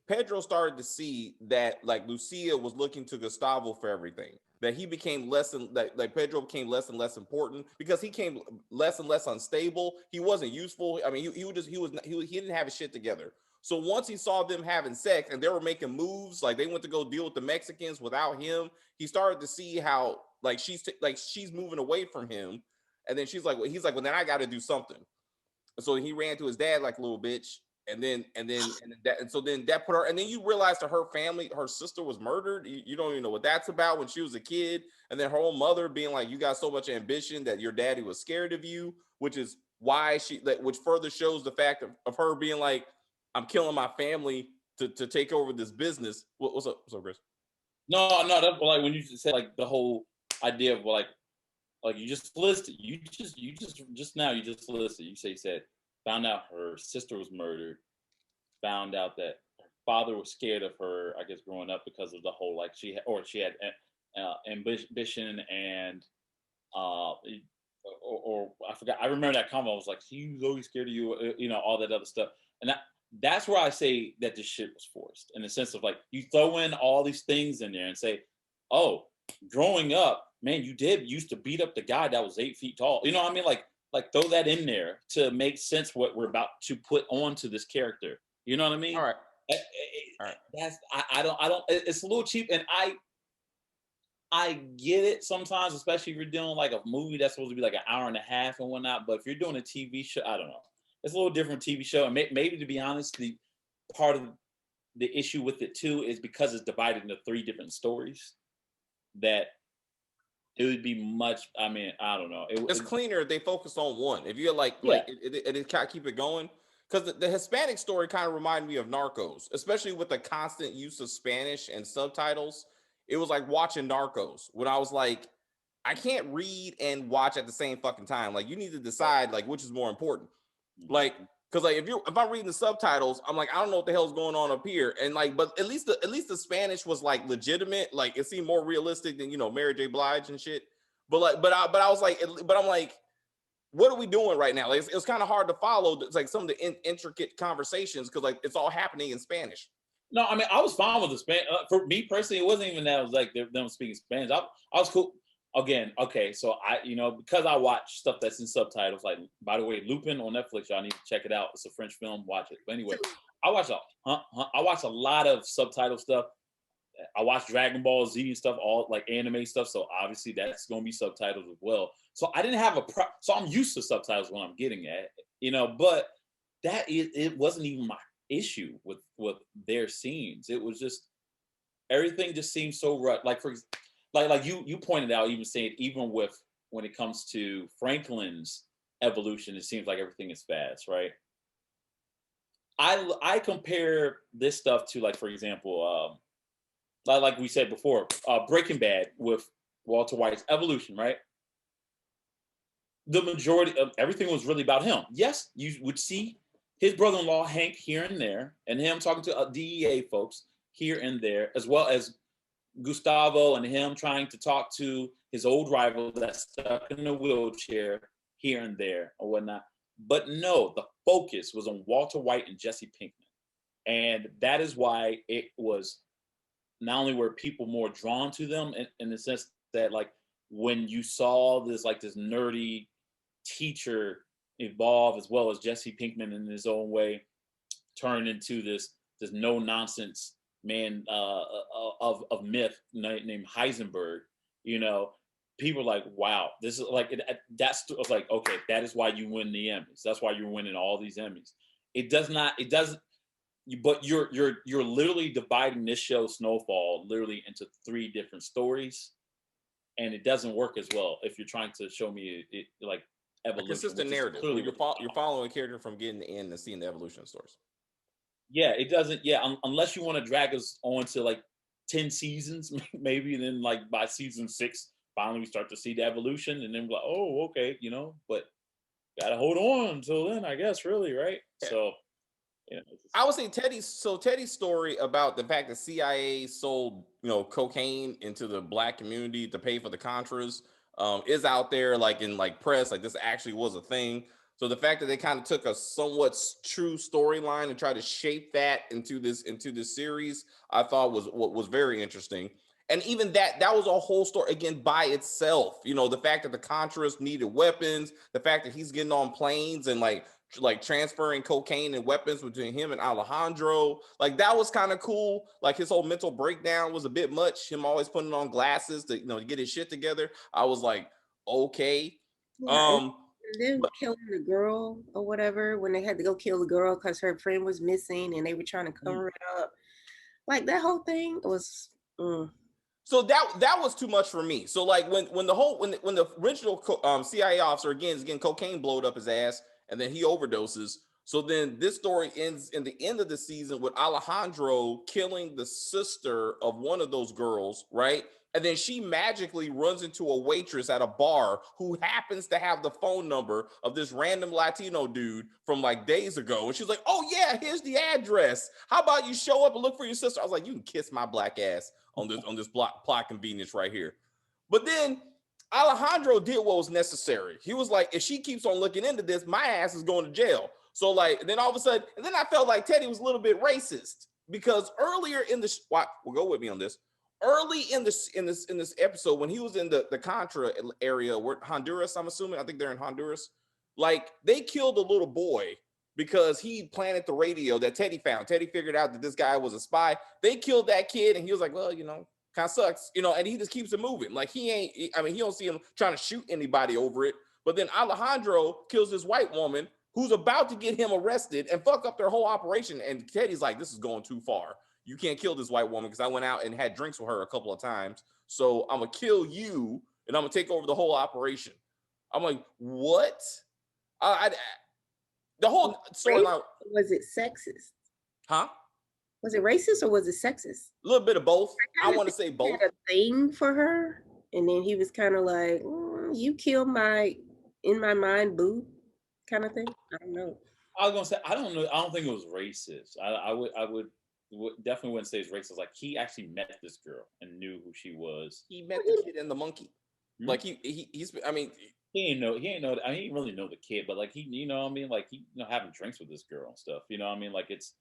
A: Pedro started to see that like Lucia was looking to Gustavo for everything. That he became less and like Pedro became less and less important because he came less and less unstable. He wasn't useful. I mean, he didn't have his shit together. So once he saw them having sex and they were making moves, like they went to go deal with the Mexicans without him, he started to see how like she's moving away from him, and then he's like, well, then I got to do something. So he ran to his dad like a little bitch, and so then that put her, and then you realize that her family, her sister was murdered. You don't even know what that's about when she was a kid, and then her own mother being like, you got so much ambition that your daddy was scared of you, which is why which further shows the fact of her being like, I'm killing my family to take over this business. What's up, Chris?
B: No, that's like when you said like the whole idea of like you just listed, you just now you just listed. You said found out her sister was murdered, found out that her father was scared of her, I guess, growing up because of the whole like she had ambition and or I forgot. I remember that comment. I was like, he was always scared of you, all that other stuff, and that's where I say that this shit was forced in the sense of like you throw in all these things in there and say, oh, growing up, man, you used to beat up the guy that was 8 feet tall. You know what I mean? Like throw that in there to make sense what we're about to put onto this character. You know what I mean?
A: All right. All right.
B: That's I don't. It's a little cheap, and I get it sometimes, especially if you're doing like a movie that's supposed to be like an hour and a half and whatnot. But if you're doing a TV show, I don't know. It's a little different TV show, and maybe to be honest, the part of the issue with it too is because it's divided into 3 different stories. That it would be much. I mean, I don't know.
A: It's cleaner if they focus on one. If you're like it kind of keep it going, because the Hispanic story kind of reminded me of Narcos, especially with the constant use of Spanish and subtitles. It was like watching Narcos when I was like, I can't read and watch at the same fucking time. Like you need to decide like which is more important. Like, because like if I'm reading the subtitles, I'm like, I don't know what the hell's going on up here. And like, but at least the Spanish was like legitimate. Like it seemed more realistic than Mary J. Blige and shit. But I was like, but I'm like, what are we doing right now? Like, it's kind of hard to follow. It's like some of the intricate conversations because like it's all happening in Spanish.
B: No, I mean I was fine with the Spanish. For me personally, it wasn't even that. It was like them speaking Spanish. I was cool. Again, okay, so because I watch stuff that's in subtitles. Like, by the way, Lupin on Netflix, y'all need to check it out. It's a French film. Watch it. But anyway, I watch a lot of subtitle stuff. I watch Dragon Ball Z and stuff, all like anime stuff. So obviously that's going to be subtitles as well. So I didn't have so I'm used to subtitles when I'm getting at, but it wasn't even my issue with their scenes. It was just everything just seemed so rough. Like you pointed out, even when it comes to Franklin's evolution, it seems like everything is fast, right? I compare this stuff to, like, for example, like we said before, Breaking Bad with Walter White's evolution, right? The majority of everything was really about him. Yes, you would see his brother-in-law Hank here and there, and him talking to DEA folks here and there, as well as Gustavo and him trying to talk to his old rival that's stuck in a wheelchair here and there or whatnot. But no, the focus was on Walter White and Jesse Pinkman. And that is why it was not only were people more drawn to them in the sense that, like, when you saw this nerdy teacher evolve, as well as Jesse Pinkman in his own way turn into this no nonsense man of myth named Heisenberg, people are like, wow, this is like that's like, okay, that is why you win the Emmys. That's why you're winning all these Emmys. It doesn't. But you're literally dividing this show Snowfall literally into 3 different stories, and it doesn't work as well if you're trying to show me it like evolution. A consistent
A: narrative. You're following a character from getting the end and seeing the evolution of stories.
B: Yeah, it doesn't. Yeah, unless you want to drag us on to like 10 seasons, maybe, and then like by season 6, finally we start to see the evolution, and then we're like, oh, okay, but gotta hold on until then, I guess, really, right? Yeah. So.
A: I would say Teddy's story about the fact that CIA sold cocaine into the black community to pay for the Contras is out there, like in like press, like this actually was a thing. So the fact that they kind of took a somewhat true storyline and tried to shape that into this series, I thought was very interesting. And even that was a whole story again by itself. You know, the fact that the Contras needed weapons, the fact that he's getting on planes and like transferring cocaine and weapons between him and Alejandro, like that was kind of cool. Like his whole mental breakdown was a bit much. Him always putting on glasses to to get his shit together. I was like, okay.
C: Yeah, and them killing the girl or whatever when they had to go kill the girl because her friend was missing and they were trying to cover it up. Like that whole thing was.
A: So that was too much for me. So like when the original CIA officer again is getting cocaine blowed up his ass and then he overdoses. So then this story ends in the end of the season with Alejandro killing the sister of one of those girls, right? And then she magically runs into a waitress at a bar who happens to have the phone number of this random Latino dude from like days ago. And she's like, oh yeah, here's the address. How about you show up and look for your sister? I was like, you can kiss my black ass on this plot convenience right here. But then Alejandro did what was necessary. He was like, if she keeps on looking into this, my ass is going to jail. So like, then all of a sudden, and then I felt like Teddy was a little bit racist because earlier in the well, go with me on this. Early in this episode, when he was in the Contra area, where Honduras, I'm assuming, I think they're in Honduras, like they killed a little boy because he planted the radio that Teddy found. Teddy figured out that this guy was a spy. They killed that kid, and he was like, well, kind of sucks, and he just keeps it moving. Like he don't see him trying to shoot anybody over it. But then Alejandro kills this white woman who's about to get him arrested and fuck up their whole operation. And Teddy's like, this is going too far. You can't kill this white woman because I went out and had drinks with her a couple of times. So I'm going to kill you and I'm going to take over the whole operation. I'm like, what? The whole storyline.
C: Was it sexist?
A: Huh?
C: Was it racist or was it sexist?
A: A little bit of both. I want to say both.
C: Had a thing for her. And then he was kind of like, you killed my, in my mind, boo, kind of thing. I don't know.
B: I was going to say, I don't know. I don't think it was racist. I would definitely wouldn't say it's racist. Like he actually met this girl and knew who she was.
A: He met the kid and the monkey. Mm-hmm. Like he's. I mean,
B: he ain't know. I mean, he didn't really know the kid, but like he, what I mean, like he, having drinks with this girl and stuff. You know what I mean? Like it's,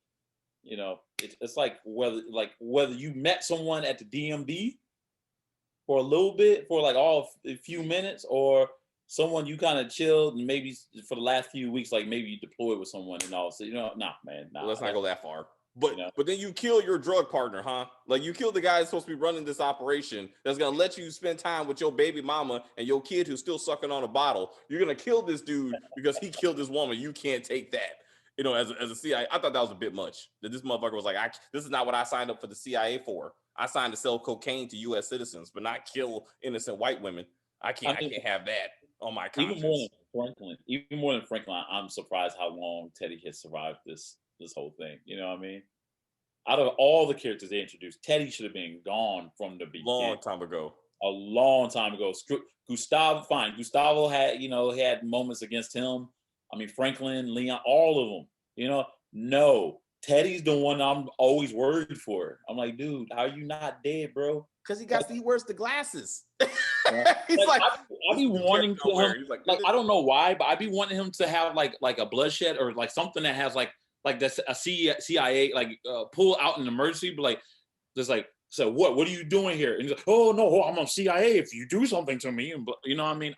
B: it's like whether you met someone at the DMV for a little bit, for like a few minutes, or someone you kind of chilled and maybe for the last few weeks, like maybe you deployed with someone and all. So nah, man. Nah,
A: let's not go that far. But then you kill your drug partner, huh? Like you kill the guy that's supposed to be running this operation that's gonna let you spend time with your baby mama and your kid who's still sucking on a bottle. You're gonna kill this dude because he killed this woman. You can't take that. As a CIA, I thought that was a bit much. That this motherfucker was like, this is not what I signed up for the CIA for. I signed to sell cocaine to U.S. citizens, but not kill innocent white women. I can't have that on my conscience.
B: Even more than Franklin, I'm surprised how long Teddy has survived this whole thing. You know what I mean? Out of all the characters they introduced, Teddy should have been gone from the beginning. A long time ago. Gustavo had moments against him. I mean, Franklin, Leon, all of them. No. Teddy's the one I'm always worried for. I'm like, dude, how are you not dead, bro?
A: Because he wears the glasses.
B: He's like I be wanting to him, like I don't know why, but I be wanting him to have like a bloodshed or like something that has like that's a CIA like pull out an emergency, but like just like, so what are you doing here? And he's like, oh no, I'm on CIA. If you do something to me, and you know what I mean,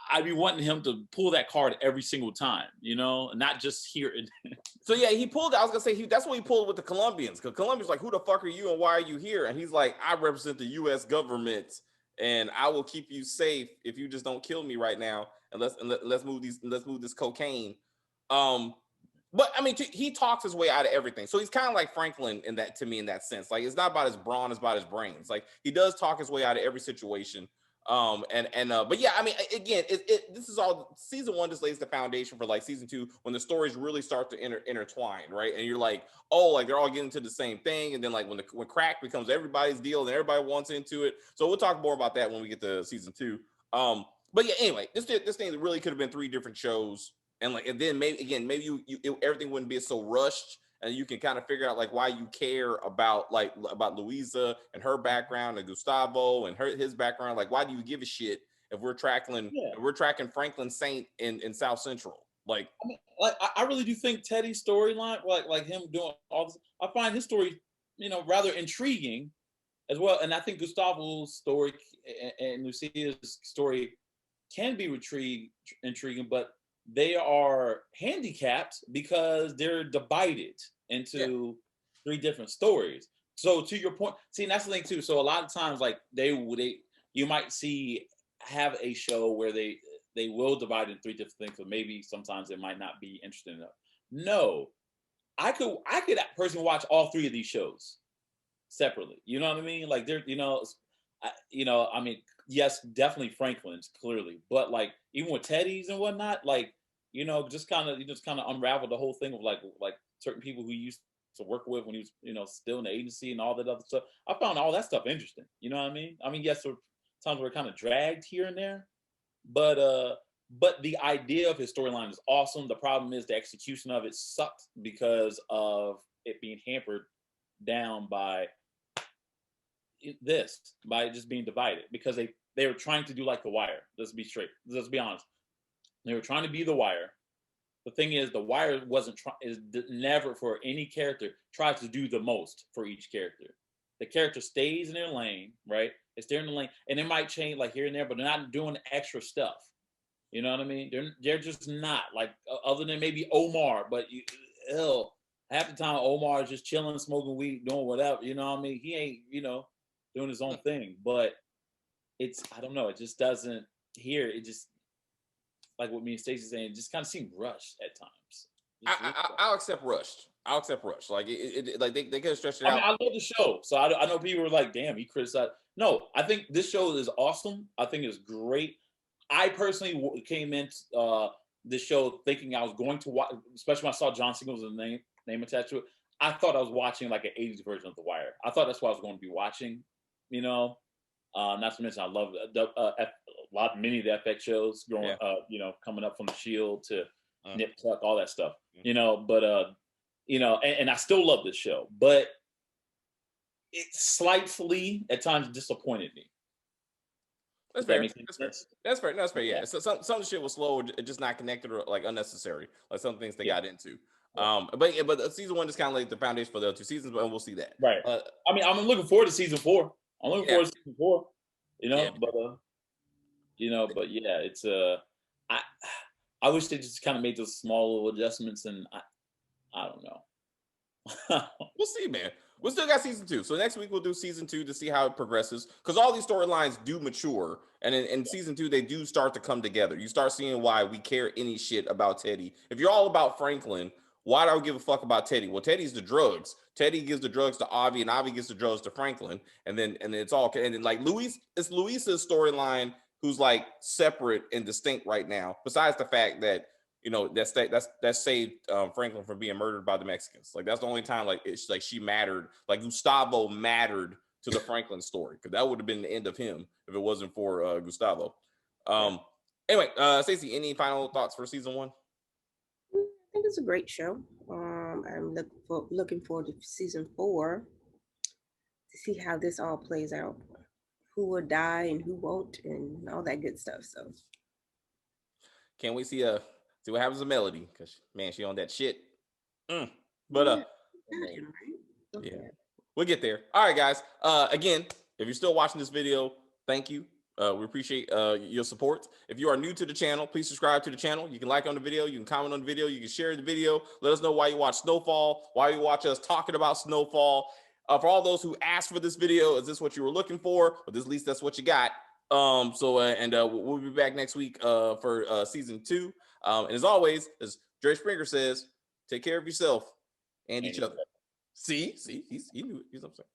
B: I'd be wanting him to pull that card every single time, not just here.
A: So yeah, he pulled. I was gonna say that's what he pulled with the Colombians, because Colombians like, who the fuck are you and why are you here? And he's like, I represent the U.S. government, and I will keep you safe if you just don't kill me right now. And let's move this cocaine. But I mean, he talks his way out of everything. So he's kind of like Franklin in that sense. Like it's not about his brawn, it's about his brains. Like he does talk his way out of every situation. But yeah, I mean, again, this is all season one just lays the foundation for like season two when the stories really start to intertwine, right? And you're like, oh, like they're all getting to the same thing, and then like when crack becomes everybody's deal and everybody wants into it. So we'll talk more about that when we get to season two. But yeah, anyway, this thing really could have been 3 different shows, and then maybe you everything wouldn't be so rushed. And you can kind of figure out like why you care about Luisa and her background and Gustavo and his background. Like, why do you give a shit? if we're tracking Franklin Saint in South Central. Like,
B: I mean, like I really do think Teddy's storyline, like him doing all this, I find his story, rather intriguing as well. And I think Gustavo's story and Lucia's story can be intriguing, but they are handicapped because they're divided into three different stories. So to your point, see, and that's the thing too. So a lot of times, like you might have a show where they will divide in three different things, but maybe sometimes it might not be interesting enough. No, I could personally watch all three of these shows separately. You know what I mean? Like they're, I mean, yes, definitely Franklin's clearly, but like even with Teddy's and whatnot, like just kind of unravel the whole thing of like certain people who used to work with when he was still in the agency and all that other stuff. I found all that stuff interesting. You know what I mean? I mean, yes, there were times where it kind of dragged here and there, but the idea of his storyline is awesome. The problem is the execution of it sucked because of it being hampered down by just being divided, because they were trying to do like The Wire. Let's be straight. Let's be honest. They were trying to be The Wire. The thing is, The Wire never for any character tries to do the most for each character. The character stays in their lane, right? It's there in the lane, and it might change like here and there, but they're not doing extra stuff. You know what I mean? They're just not like, other than maybe Omar, but half the time Omar is just chilling, smoking weed, doing whatever. You know what I mean? He ain't doing his own thing, but I don't know. It just doesn't here. It just, like what me and Stacey saying, it just kind of seemed rushed at times.
A: I'll accept rushed. Like like they could have stretched it out.
B: I mean, I love the show, so I know people were like, "Damn, he criticized." No, I think this show is awesome. I think it's great. I personally came into this show thinking I was going to watch, especially when I saw John Singleton's name attached to it. I thought I was watching like an 80s version of The Wire. I thought that's what I was going to be watching. Not to mention I love many of the FX shows growing coming up from The Shield to Nip Tuck, all that stuff. But and I still love this show, but it slightly at times disappointed me.
A: That's fair. That's fair. Yeah. So some shit was slow, just not connected or like unnecessary. Like some things they got into. But season 1 is kind of like the foundation for the other 2 seasons, but we'll see that.
B: Right. I mean, I'm looking forward to season 4. I'm looking forward to season 4. But yeah, it's I wish they just kind of made those small little adjustments, and I don't know.
A: We'll see, man. We still got season 2. So next week we'll do season 2 to see how it progresses. Because all these storylines do mature. And in season 2, they do start to come together. You start seeing why we care any shit about Teddy. If you're all about Franklin, why do I give a fuck about Teddy? Well, Teddy's the drugs. Teddy gives the drugs to Avi, and Avi gives the drugs to Franklin. And then it's all, and then like it's Luisa's storyline who's like separate and distinct right now. Besides the fact that that saved Franklin from being murdered by the Mexicans. Like that's the only time like it's like she mattered. Like Gustavo mattered to the Franklin story, because that would have been the end of him if it wasn't for Gustavo. Anyway, Stacey, any final thoughts for season 1?
C: I think it's a great show. I'm looking forward to season 4 to see how this all plays out. Who will die and who won't, and all that good stuff. So
A: can't wait to see what happens to Melody, because man, she on that shit. But yeah, we'll get there. All right, guys. Again, if you're still watching this video, thank you. We appreciate your support. If you are new to the channel, please subscribe to the channel. You can like on the video, you can comment on the video, you can share the video. Let us know why you watch Snowfall, why you watch us talking about Snowfall. For all those who asked for this video, is this what you were looking for? But at least that's what you got. We'll be back next week for season 2. And as always, as Dre Springer says, take care of yourself and each other. See, he knew it. He's upset.